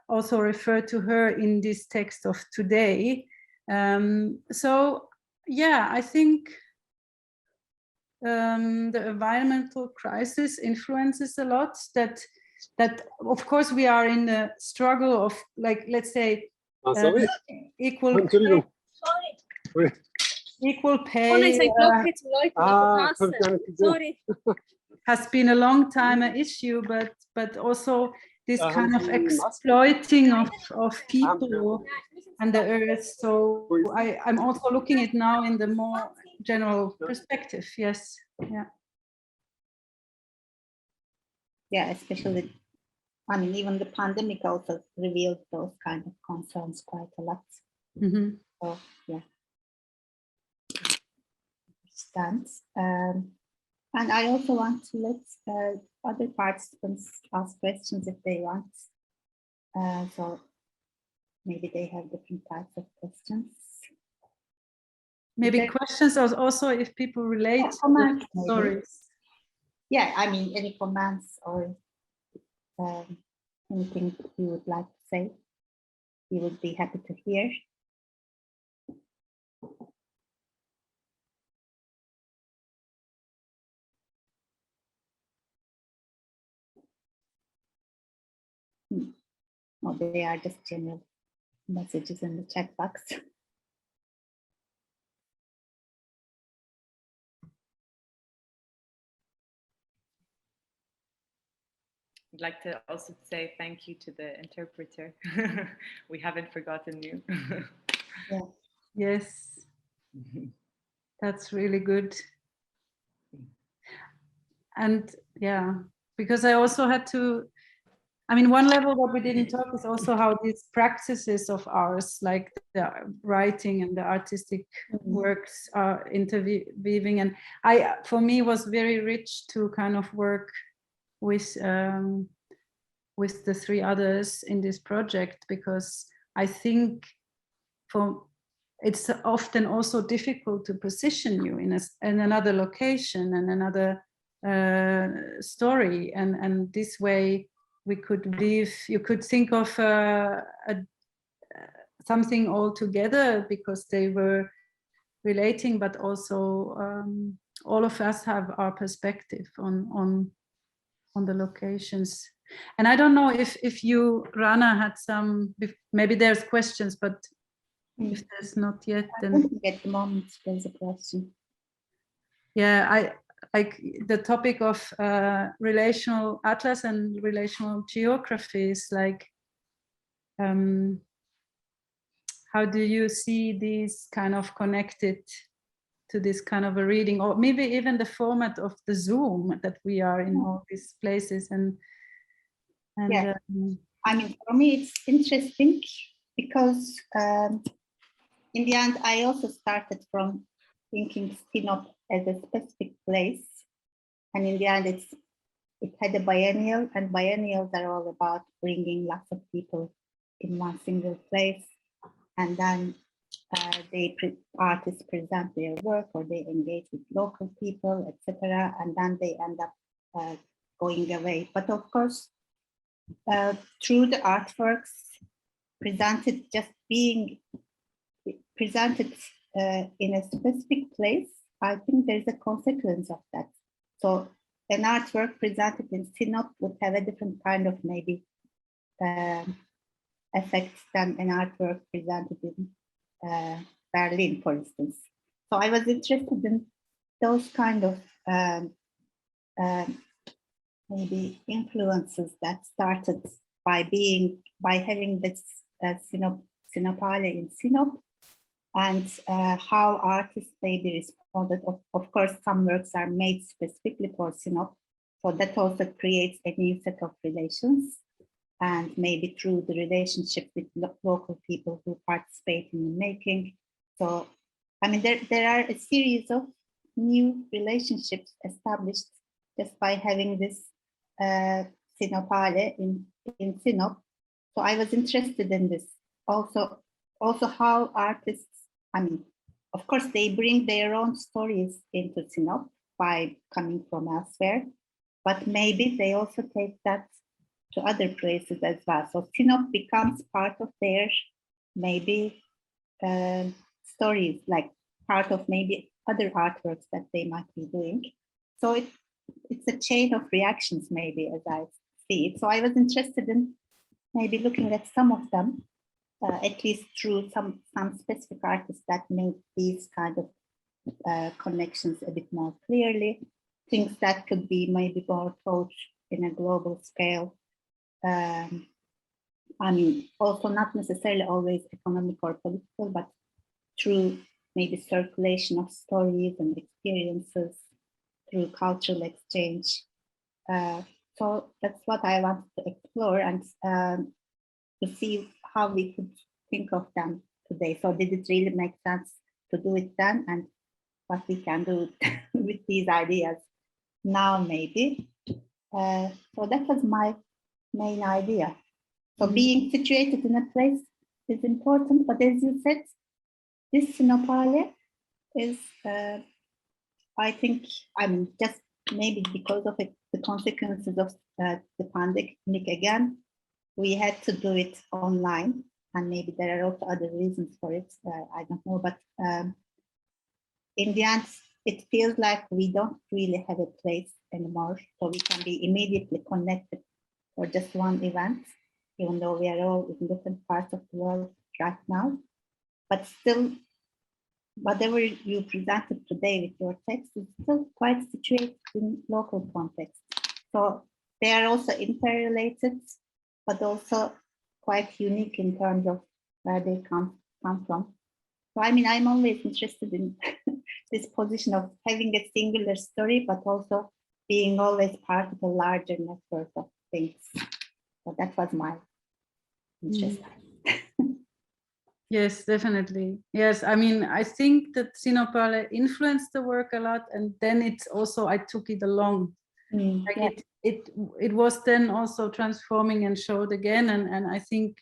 also refer to her in this text of today. So yeah, I think the environmental crisis influences a lot. That of course we are in the struggle of, like, let's say equal pay has been a long time an issue, but also this kind of exploiting of people and the earth. So I'm also looking at now in the more general perspective. Yes. Yeah, especially, I mean, even the pandemic also revealed those kind of concerns quite a lot. So yeah, understands. And I also want to let other participants ask questions if they want. So maybe they have different types of questions. Maybe questions also if people relate comments, stories. Yeah, I mean, any comments or anything you would like to say, we would be happy to hear. or they are just general messages in the chat box. I'd like to also say thank you to the interpreter. We haven't forgotten you. Yeah. Yes, that's really good. And yeah, because I also had to, I mean, one level what we didn't talk is also how these practices of ours, like the writing and the artistic works are interweaving. And for me, was very rich to kind of work with the three others in this project, because I think it's often also difficult to position you in another location and another story, and this way we could you could think of something all together because they were relating, but also all of us have our perspective on the locations. And I don't know if you, Rana, had some, maybe there's questions, but if there's not yet, then I think at the moment there's a question. Yeah, I like the topic of relational atlas and relational geography is like, how do you see these kind of connected to this kind of a reading, or maybe even the format of the Zoom that we are in all these places and yeah. I mean, for me it's interesting because in the end I also started from thinking Sinop as a specific place, and in the end it had a biennial, and biennials are all about bringing lots of people in one single place, and then artists present their work or they engage with local people, etc., and then they end up going away. But of course, through the artworks presented, just being presented in a specific place, I think there's a consequence of that. So an artwork presented in Sinop would have a different kind of maybe effects than an artwork presented in Berlin, for instance. So I was interested in those kind of maybe influences that started by having this Sinopale in Sinop, and how artists maybe responded. Of course, some works are made specifically for Sinop, so that also creates a new set of relations, and maybe through the relationship with local people who participate in the making. So, I mean, there are a series of new relationships established just by having this Sinopale in Sinop. So I was interested in this. Also how artists, I mean, of course, they bring their own stories into Sinop by coming from elsewhere, but maybe they also take that to other places as well. So Sinop becomes part of their maybe stories, like part of maybe other artworks that they might be doing. So it's a chain of reactions, maybe, as I see it. So I was interested in maybe looking at some of them, at least through some specific artists that make these kind of connections a bit more clearly, things that could be maybe more taught in a global scale. I mean, also not necessarily always economic or political, but through maybe circulation of stories and experiences, through cultural exchange. So that's what I wanted to explore, and to see how we could think of them today. So did it really make sense to do it then, and what we can do with these ideas now, maybe. So that was my main idea. So being situated in a place is important, but as you said, this Sinopale is, I think, I mean, just maybe because of the consequences of the pandemic again, we had to do it online, and maybe there are also other reasons for it, I don't know, but in the end, it feels like we don't really have a place anymore, so we can be immediately connected for just one event. even though we are all in different parts of the world right now. But still, whatever you presented today with your text is still quite situated in local context. So they are also interrelated, but also quite unique in terms of where they come from. So I mean, I'm always interested in this position of having a singular story, but also being always part of a larger network of things. So that was my interest. Yes, definitely. Yes, I mean, I think that Sinopale influenced the work a lot, and then it's also, I took it along. Like Yeah. it was then also transforming and showed again, and I think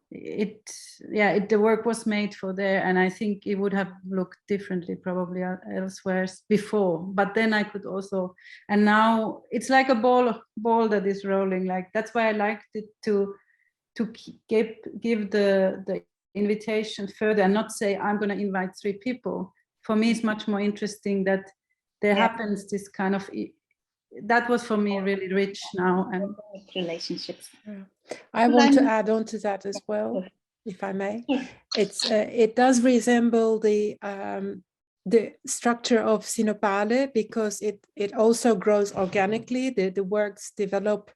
the work was made for there, and I think it would have looked differently probably elsewhere before, but then I could also, and now it's like a ball that is rolling. Like that's why I liked it to give the invitation further and not say I'm going to invite 3 people. For me, it's much more interesting that there happens this kind of, that was for me really rich now. And relationships. I want to add on to that as well, if I may. It does resemble the structure of Sinopale, because it also grows organically. The works develop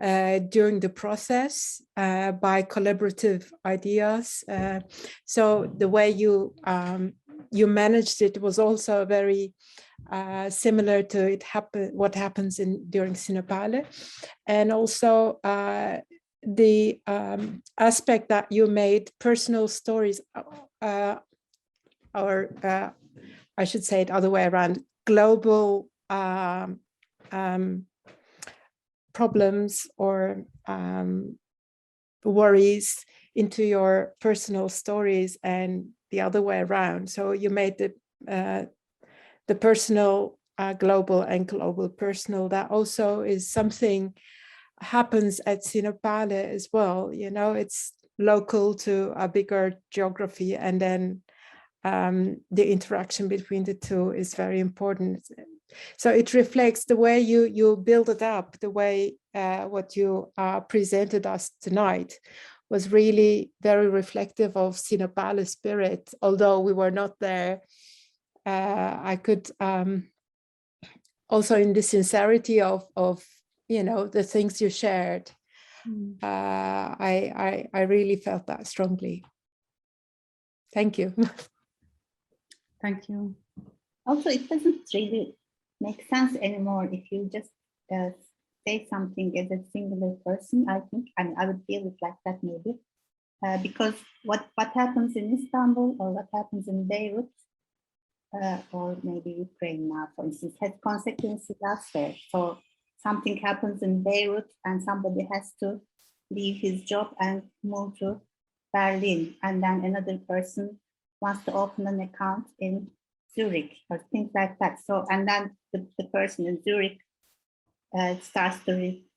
during the process by collaborative ideas. So the way you managed it was also very similar to what happens during Sinopale, and also the aspect that you made personal stories, or I should say it other way around, global problems or worries into your personal stories, and the other way around. So you made the personal global and global personal. That also is something happens at Sinopale as well. You know, it's local to a bigger geography, and then the interaction between the two is very important. So it reflects the way you build it up, the way what you presented us tonight was really very reflective of Sinopale spirit. Although we were not there, I could also, in the sincerity of the things you shared, I really felt that strongly. Thank you. thank you. Also, it doesn't really make sense anymore if you just say something as a singular person. I think, I mean, I would feel it like that maybe, because what happens in Istanbul or what happens in Beirut, or maybe Ukraine now, for instance, has consequences elsewhere. So something happens in Beirut and somebody has to leave his job and move to Berlin, and then another person wants to open an account in Zurich or things like that. So, and then the person in Zurich starts to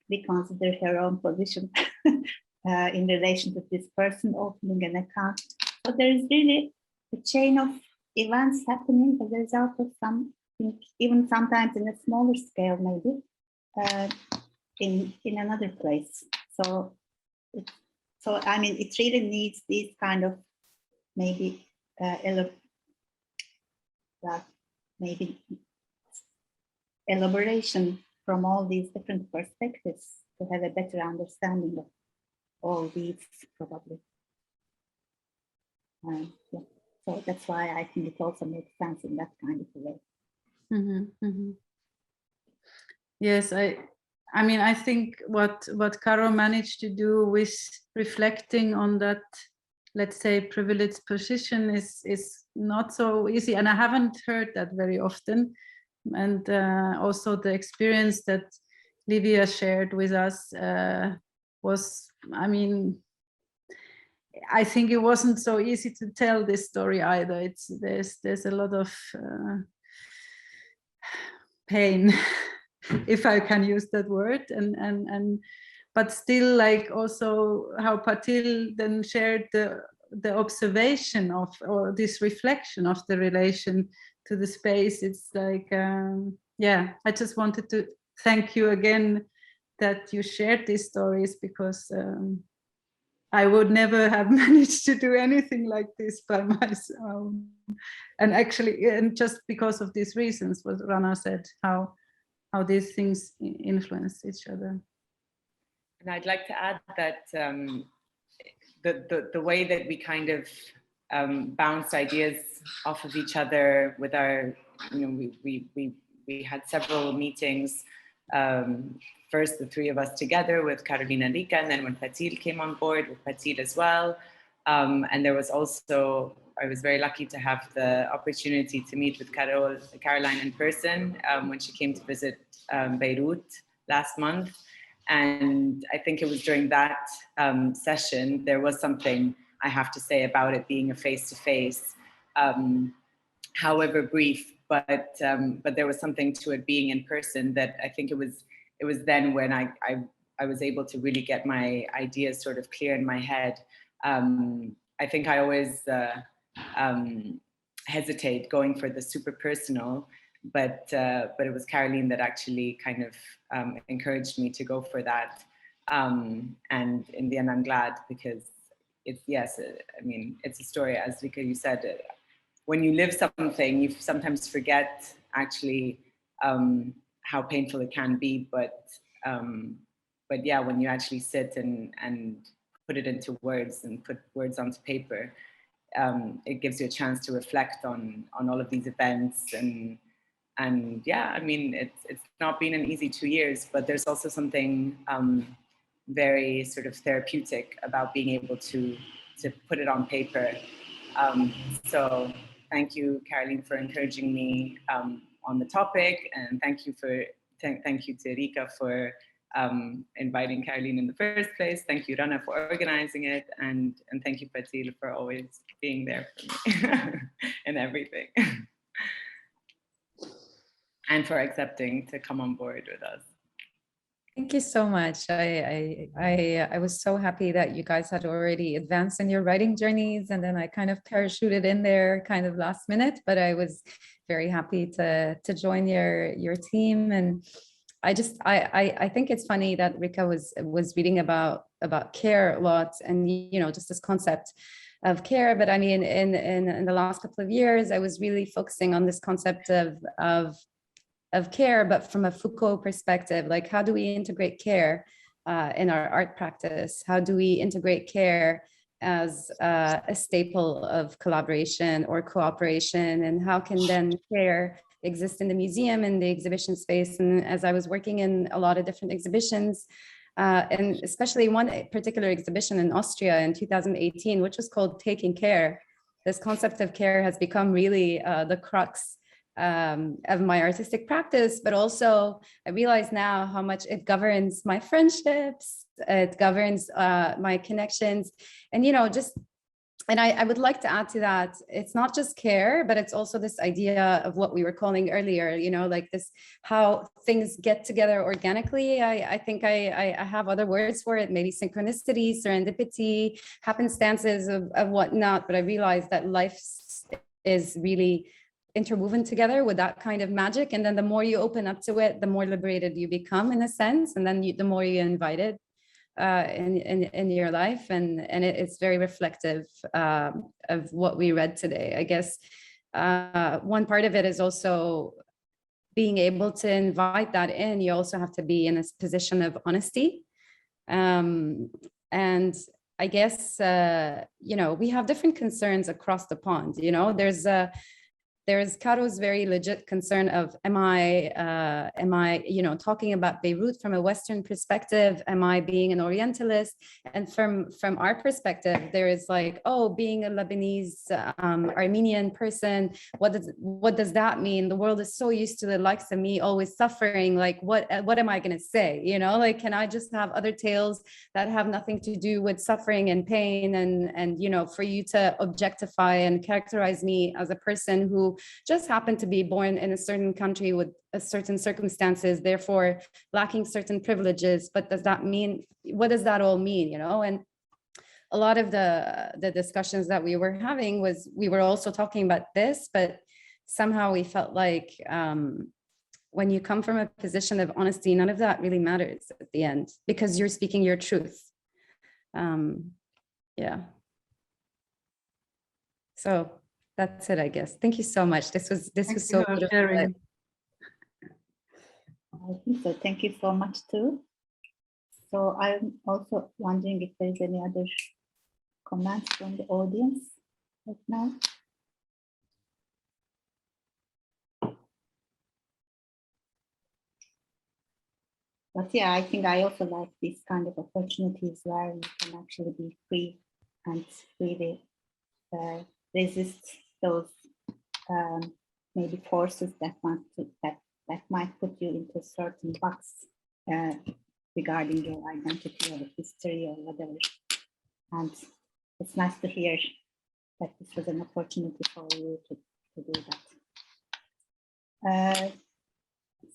reconsider her own position in relation to this person opening an account. So there is really a chain of events happening as a result of something, even sometimes in a smaller scale, maybe in another place. So I mean, it really needs these kind of maybe maybe elaboration from all these different perspectives to have a better understanding of all these, probably. Yeah. So that's why I think it also makes sense in that kind of a way. Mm-hmm, mm-hmm. Yes, I mean, I think what Caro managed to do with reflecting on that, let's say, privileged position is not so easy, and I haven't heard that very often. And also the experience that Livia shared with us was, I mean, I think it wasn't so easy to tell this story either. There's a lot of pain, if I can use that word, and but still, like, also how Patil then shared the observation of, or this reflection of the relation to the space. It's like, yeah, I just wanted to thank you again that you shared these stories, because I would never have managed to do anything like this by myself. And actually, and just because of these reasons, what Rana said, how these things influence each other. And I'd like to add that the way that we kind of bounced ideas off of each other with our, we had several meetings. First, the three of us together with Caroline and Riikka, and then when Patil came on board, with Patil as well. And there was also, I was very lucky to have the opportunity to meet with Caroline in person when she came to visit Beirut last month. And I think it was during that session, there was something I have to say about it being a face-to-face, however brief, but there was something to it being in person that I think it was then when I was able to really get my ideas sort of clear in my head. I think I always hesitate going for the super personal, but it was Caroline that actually kind of encouraged me to go for that. And in the end, I'm glad, because it's, yes, I mean, it's a story, as Riikka, you said, when you live something, you sometimes forget actually how painful it can be, but yeah, when you actually sit and put it into words and put words onto paper, it gives you a chance to reflect on all of these events. And yeah, I mean, it's not been an easy 2 years, but there's also something very sort of therapeutic about being able to put it on paper. So thank you, Caroline, for encouraging me on the topic, and thank you to Riikka for inviting Caroline in the first place. Thank you, Rana, for organizing it, and thank you, Patil, for always being there for me and everything. And for accepting to come on board with us. Thank you so much. I was so happy that you guys had already advanced in your writing journeys, and then I kind of parachuted in there kind of last minute, but I was very happy to join your team. And I think it's funny that Riikka was reading about care a lot, and just this concept of care. But I mean, in the last couple of years, I was really focusing on this concept of care, but from a Foucault perspective. Like, how do we integrate care in our art practice? How do we integrate care as a staple of collaboration or cooperation? And how can then care exist in the museum and the exhibition space? And as I was working in a lot of different exhibitions, and especially one particular exhibition in Austria in 2018, which was called Taking Care, this concept of care has become really the crux of my artistic practice. But also I realize now how much it governs my friendships, it governs my connections. And I would like to add to that, it's not just care, but it's also this idea of what we were calling earlier, like this, how things get together organically. I think I have other words for it, maybe synchronicity, serendipity, happenstances of whatnot. But I realized that life is really interwoven together with that kind of magic. And then the more you open up to it, the more liberated you become, in a sense. And then the more you invite it in your life. And it's very reflective of what we read today. I guess one part of it is also being able to invite that in. You also have to be in a position of honesty. And I guess, we have different concerns across the pond. There's Caro's very legit concern of, am I, talking about Beirut from a Western perspective? Am I being an Orientalist? And from our perspective, there is like, oh, being a Lebanese, Armenian person, what does that mean? The world is so used to the likes of me always suffering. Like, what am I going to say? Like, can I just have other tales that have nothing to do with suffering and pain? And for you to objectify and characterize me as a person who just happened to be born in a certain country with certain circumstances, therefore lacking certain privileges. But does that mean, what does that all mean? And a lot of the discussions that we were having was, we were also talking about this, but somehow we felt like when you come from a position of honesty, none of that really matters at the end because you're speaking your truth. Yeah. So that's it, I guess. Thank you so much. This was so beautiful. I think so. Thank you so much too. So I'm also wondering if there's any other comments from the audience right now. But yeah, I think I also like these kind of opportunities where you can actually be free and really resist those maybe forces that might put you into a certain box regarding your identity or history or whatever. And it's nice to hear that this was an opportunity for you to do that.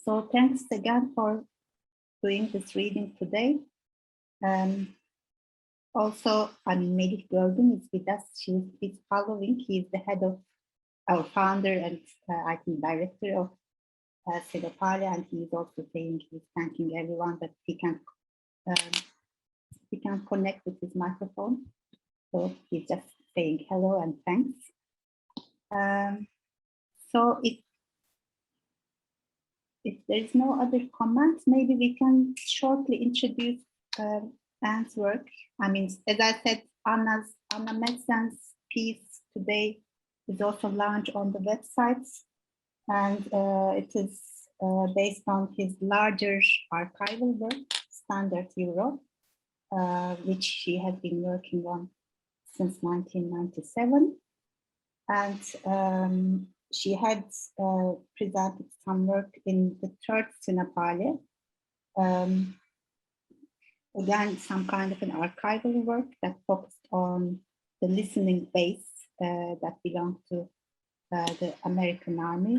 So thanks again for doing this reading today. Also, I mean, Melih Gördüm is with us. She's following. He's the head of our founder and I think director of Sinopale'nin, and he's also saying he's thanking everyone that he can connect with his microphone. So he's just saying hello and thanks. So if there's no other comments, maybe we can shortly introduce Anne's work. I mean, as I said, Anna Metzen's piece today is also launched on the website, and it is based on his larger archival work, Standard Euro, which she has been working on since 1997. And she had presented some work in the third Sinopale, again, some kind of an archival work that focused on the listening base that belonged to the American Army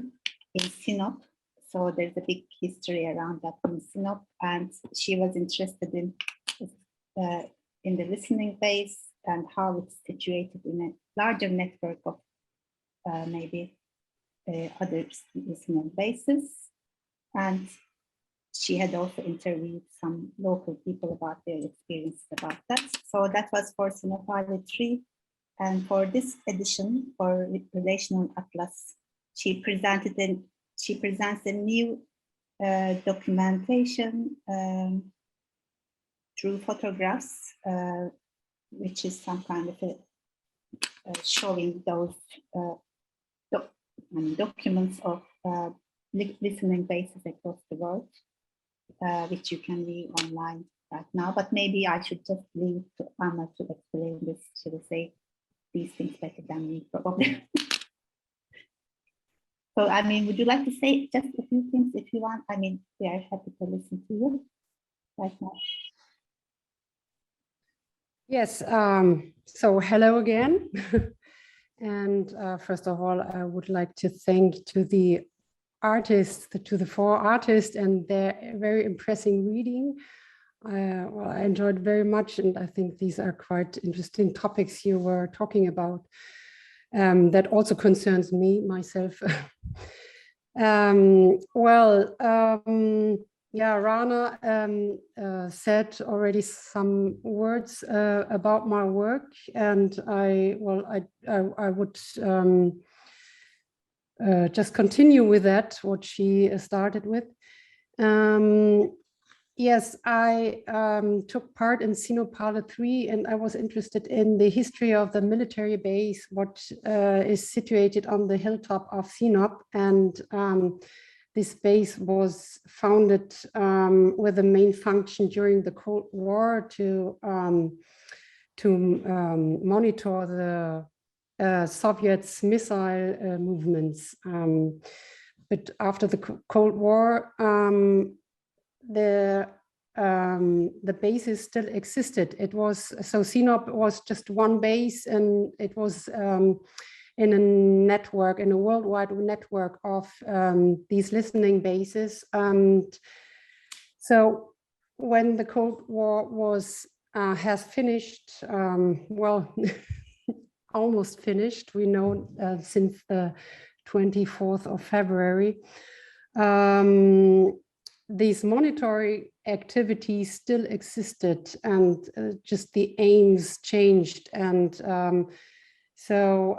in Sinop. So there's a big history around that in Sinop, and she was interested in the listening base and how it's situated in a larger network of maybe other listening bases. And she had also interviewed some local people about their experience about that. So that was for Sinopale 3. And for this edition, for Relational Atlas, she presents a new documentation through photographs, which is some kind of a showing those documents of listening bases across the world, which you can view online right now. But maybe I should just leave to Anna to explain this. She will say these things better than me, probably. So, I mean, would you like to say just a few things if you want? I mean, we are happy to listen to you right now. Yes, so hello again. And first of all, I would like to thank to the artists, to the 4 artists and their very impressive reading. Well, I enjoyed very much, and I think these are quite interesting topics you were talking about. That also concerns me, myself. Yeah, Rana said already some words about my work, and I would just continue with that, what she started with. Yes, I took part in Sinopale 3, and I was interested in the history of the military base, what is situated on the hilltop of Sinop. And this base was founded with the main function during the Cold War to monitor the Soviets' missile movements. But after the Cold War, the bases still existed. It was, so Sinop was just one base, and it was in a network, in a worldwide network of these listening bases. And so when the Cold War was has finished, well, almost finished, we know since the 24th of February, these monitoring activities still existed, and just the aims changed. And so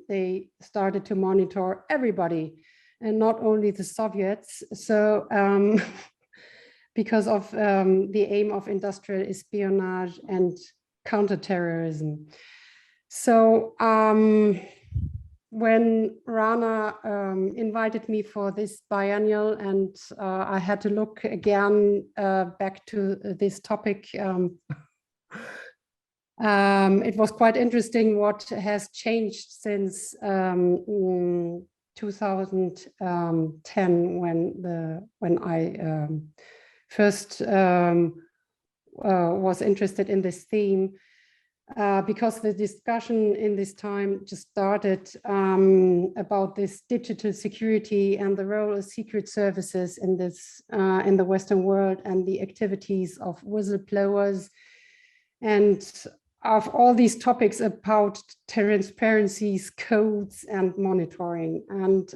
they started to monitor everybody, and not only the Soviets. So because of the aim of industrial espionage and counterterrorism. So when Rana invited me for this biennial, and I had to look again back to this topic, it was quite interesting what has changed since 2010, when I first was interested in this theme. Because the discussion in this time just started about this digital security and the role of secret services in this in the Western world, and the activities of whistleblowers, and of all these topics about transparencies, codes, and monitoring. And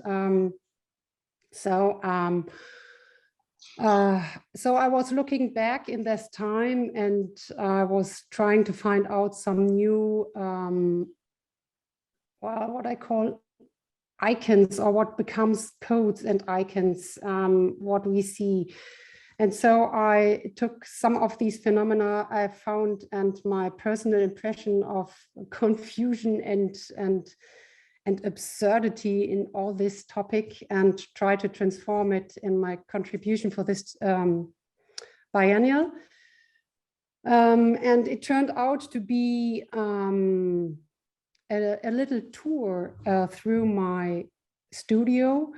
so I was looking back in this time, and I was trying to find out some new, well, what I call icons, or what becomes codes and icons, what we see. And so I took some of these phenomena I found, and my personal impression of confusion and absurdity in all this topic, and try to transform it in my contribution for this biennial. And it turned out to be a little tour through my studio.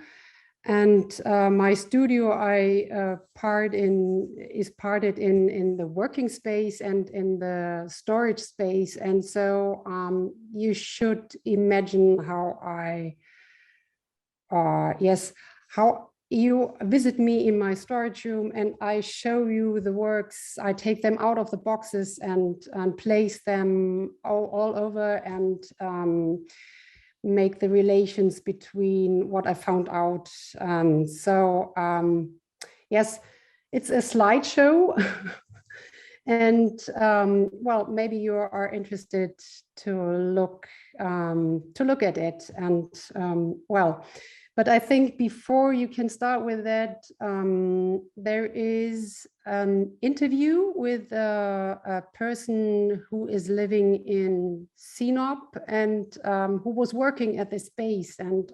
And my studio is parted in the working space and in the storage space. And so you should imagine how how you visit me in my storage room, and I show you the works. I take them out of the boxes and place them all over, and make the relations between what I found out. Yes, it's a slideshow. And well, maybe you are interested to look at it. And well, but I think before you can start with that, there is an interview with a person who is living in Sinop, and who was working at this space. And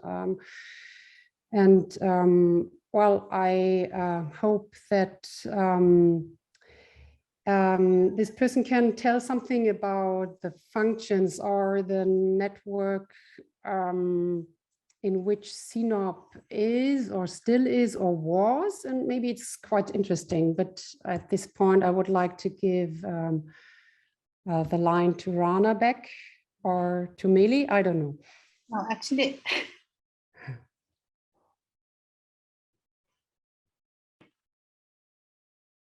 well, I hope that this person can tell something about the functions or the network in which Sinop is, or still is, or was, and maybe it's quite interesting. But at this point, I would like to give the line to Rana back, or to Meli, I don't know. No, actually,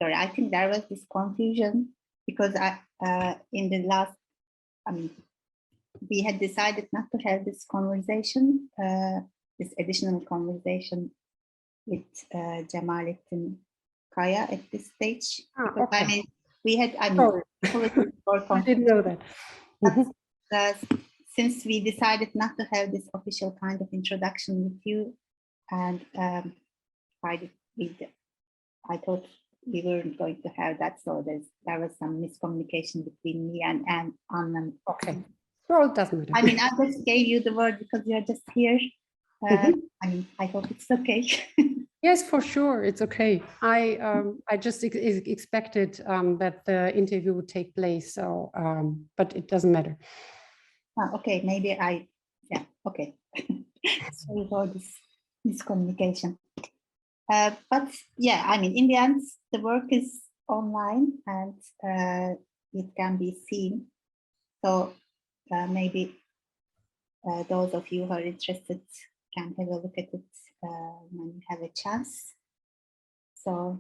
sorry, I think there was this confusion, because in the last, we had decided not to have this conversation, this additional conversation with Cemalettin Kaya at this stage. Okay. I mean, we had, I didn't know that. But, since we decided not to have this official kind of introduction with you, and I thought we weren't going to have that, so there was some miscommunication between me and Anna. Okay. Well, it doesn't matter. I mean, I just gave you the word because you're just here. I mean, I hope it's okay. Yes, for sure, it's okay. I just expected that the interview would take place, so but it doesn't matter. Okay, maybe yeah, okay. Sorry for this miscommunication. But yeah, I mean, in the end, the work is online, and it can be seen. So maybe those of you who are interested can have a look at it when you have a chance. So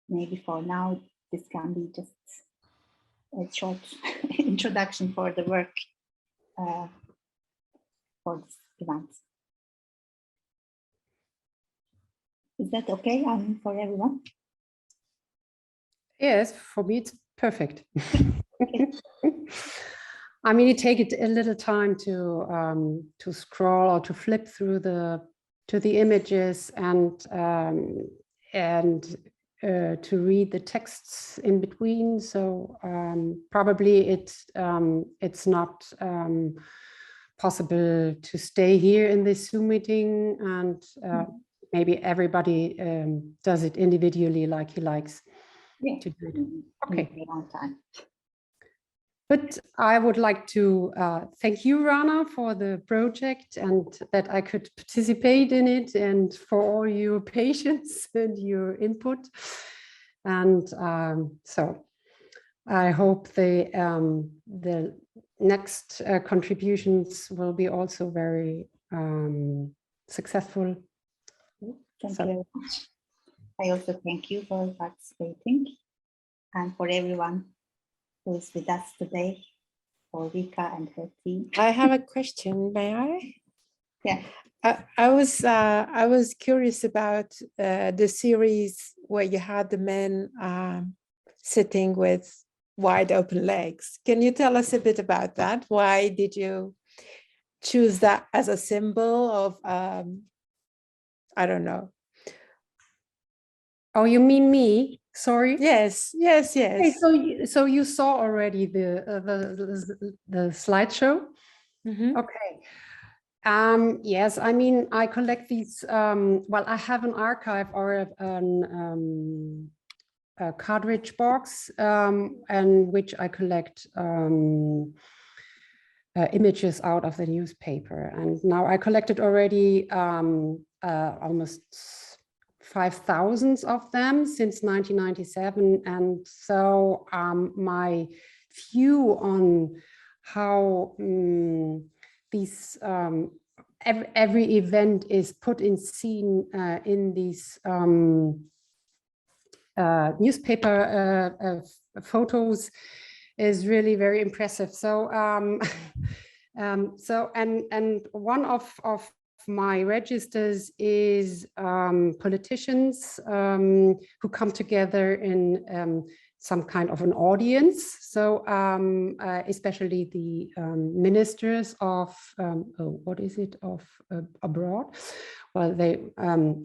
maybe for now, this can be just a short introduction for the work for this event. Is that okay for everyone? Yes, for me it's perfect. I mean, it takes a little time to scroll or to flip through the images and to read the texts in between. So probably it's not possible to stay here in this Zoom meeting, and maybe everybody does it individually like he likes to do it. Okay. But I would like to thank you, Rana, for the project and that I could participate in it, and for all your patience and your input. And so I hope the next contributions will be also very successful. Thank you very much. I also thank you for participating, and for everyone who is with us today, for Riikka and her team. I have a question, may I? Yeah. I was curious about the series where you had the men sitting with wide open legs. Can you tell us a bit about that? Why did you choose that as a symbol of, I don't know. Oh, you mean me? Sorry. Yes. Okay, so you saw already the slideshow. Mm-hmm. Okay. Yes, I mean, I collect these. Well, I have an archive or a cartridge box, and which I collect images out of the newspaper. And now I collected already almost 5,000 of them since 1997. And so my view on how these every event is put in scene in these newspaper photos is really very impressive. So and one of my registers is politicians who come together in some kind of an audience. So especially the ministers of what is it, of abroad? Well, they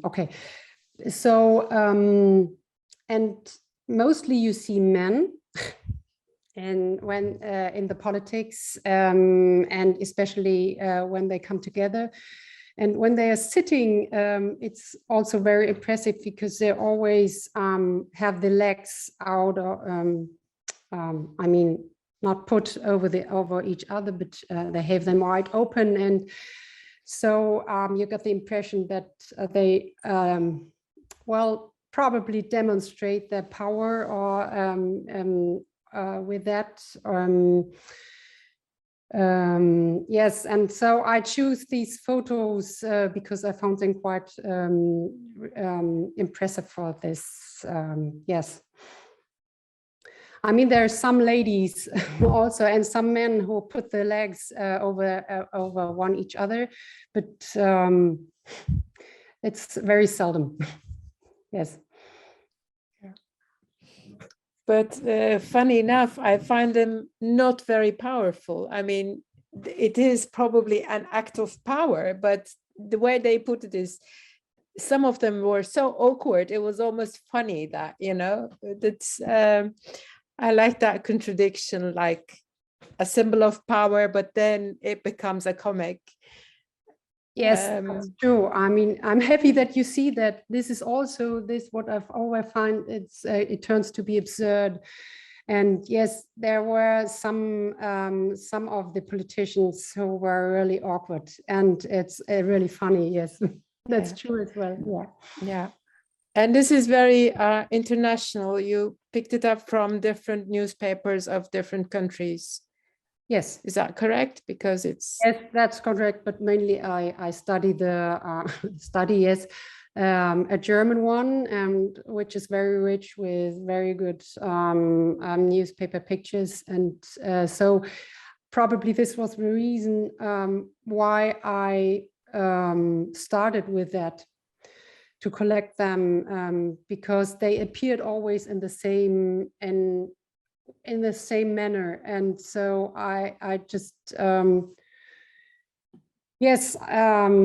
okay. So and mostly you see men. And when in the politics, and especially when they come together, and when they are sitting, it's also very impressive because they always have the legs out, or, I mean, not put over each other, but they have them wide open, and so you get the impression that they, well, probably demonstrate their power, or with that. Yes, and so I choose these photos because I found them quite impressive for this. Yes, I mean, there are some ladies also and some men who put their legs over one each other, but it's very seldom. Yes. But funny enough, I find them not very powerful. I mean, it is probably an act of power, but the way they put it is, some of them were so awkward. It was almost funny that, you know, that's, I like that contradiction, like a symbol of power, but then it becomes a comic. Yes, that's true. I mean, I'm happy that you see that this is also this what I've always find it turns to be absurd. And yes, there were some of the politicians who were really awkward, and it's really funny. Yes, that's true as well. Yeah. Yeah. And this is very international. You picked it up from different newspapers of different countries. Yes, is that correct? Because it's yes, that's correct. But mainly, I study the yes, a German one, and which is very rich with very good newspaper pictures, and so probably this was the reason why I started with that, to collect them, because they appeared always in the same manner. And so I just yes, I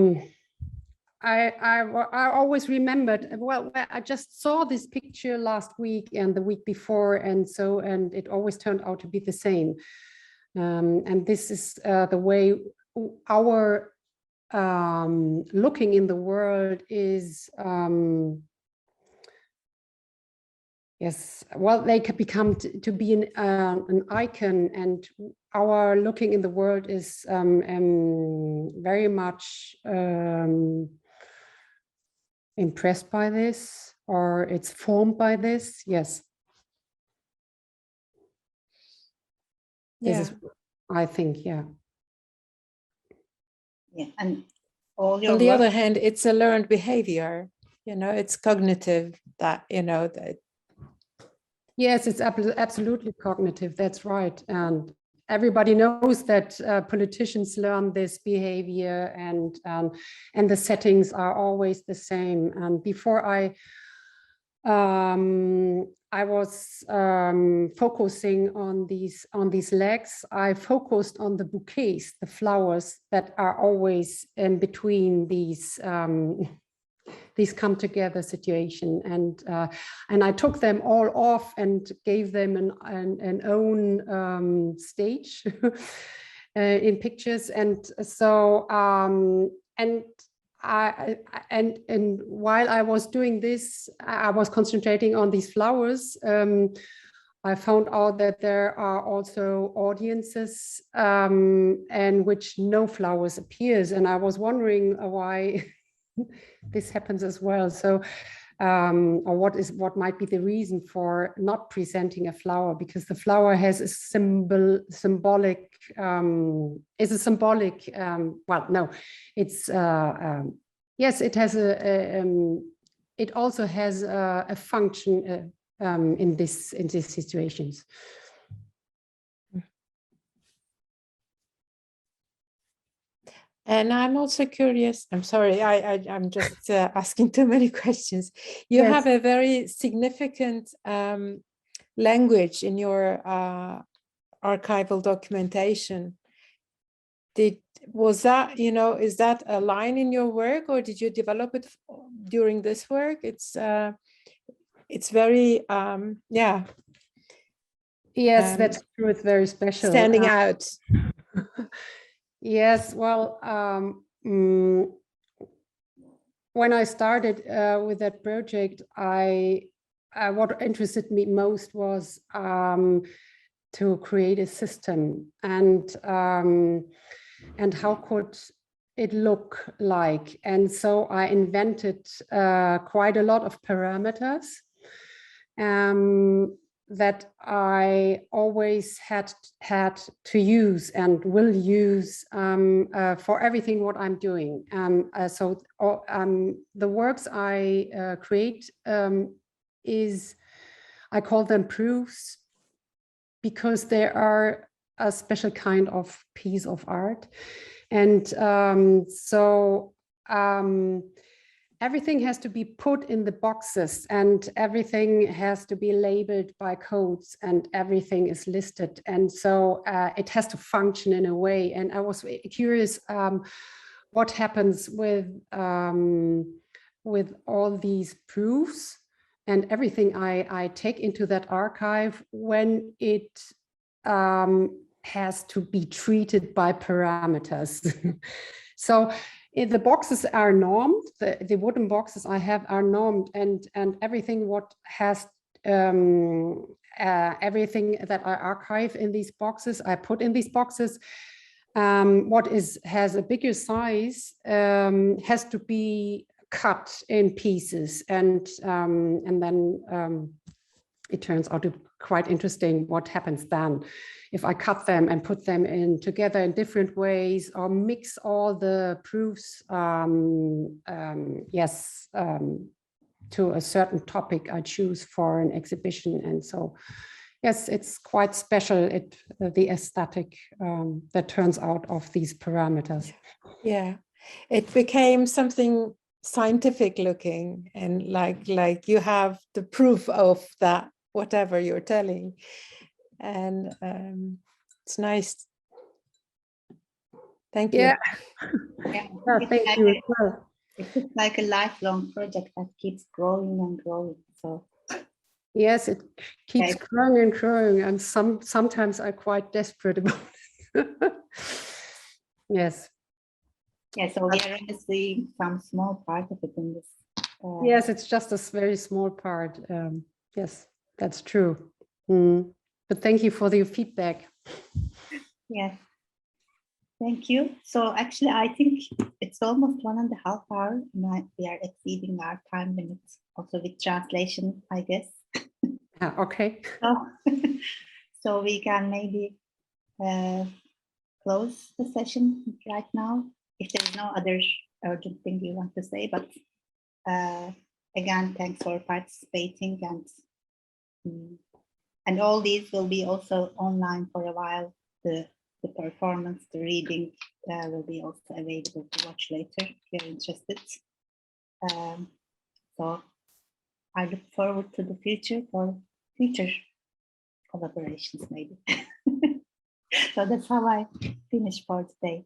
always remembered, well, I just saw this picture last week and the week before, and it always turned out to be the same. And this is the way our looking in the world is, yes, well, they can become to be an icon, and our looking in the world is very much impressed by this, or it's formed by this. Yes. Yeah. This is, I think, yeah. Yeah, and all your On the work, other hand, it's a learned behavior, you know, it's cognitive that, you know, that. Yes, it's absolutely cognitive. That's right. And everybody knows that politicians learn this behavior, and the settings are always the same. And before I was focusing on these legs, I focused on the bouquets, the flowers that are always in between these come together situation, and I took them all off and gave them an own stage in pictures. And so and while I was doing this, I was concentrating on these flowers. I found out that there are also audiences in which no flowers appears, and I was wondering why this happens as well. So, or what might be the reason for not presenting a flower? Because the flower has a symbolic. Is a symbolic. Well, no, it's yes, it has it also has a function in these situations. And I'm also curious, I'm sorry, I'm just asking too many questions. You Yes. have a very significant language in your archival documentation. Was that, you know, is that a line in your work, or did you develop it during this work? It's very, yeah. Yes, that's true. It's very special. Standing out. Yes, well, when I started with that project, what interested me most was to create a system, and how could it look like. And so I invented quite a lot of parameters that I always had to use and will use for everything what I'm doing. So the works I create I call them proofs, because they are a special kind of piece of art. And everything has to be put in the boxes, and everything has to be labeled by codes, and everything is listed. And so it has to function in a way. And I was curious what happens with all these proofs and everything I take into that archive when it has to be treated by parameters. So the boxes are normed, the wooden boxes I have are normed, and everything what has everything that I archive in these boxes, I put in these boxes. What has a bigger size has to be cut in pieces, and then it turns out to be quite interesting what happens then if I cut them and put them in together in different ways, or mix all the proofs, to a certain topic I choose for an exhibition. And so, yes, it's quite special, the aesthetic that turns out of these parameters. Yeah, it became something scientific looking, and like you have the proof of that, whatever you're telling. And it's nice. Thank you. Yeah, Yeah, yeah, thank you as well. it's like a lifelong project that keeps growing and growing. So Yes, it keeps Okay. growing and growing, and sometimes I'm quite desperate about it. Yes. yeah, so we are honestly some small part of it in this. Yes, it's just a very small part. Yes, that's true. Mm. But thank you for your feedback. Yes. Thank you. So actually, I think it's almost 1.5 hours. We are exceeding our time limits, also with translation, I guess. Okay. So we can maybe close the session right now, if there's no other urgent thing you want to say. But again, thanks for participating, and all these will be also online for a while. The performance, the reading will be also available to watch later if you're interested. So I look forward to the future for future collaborations maybe. So that's how I finish for today.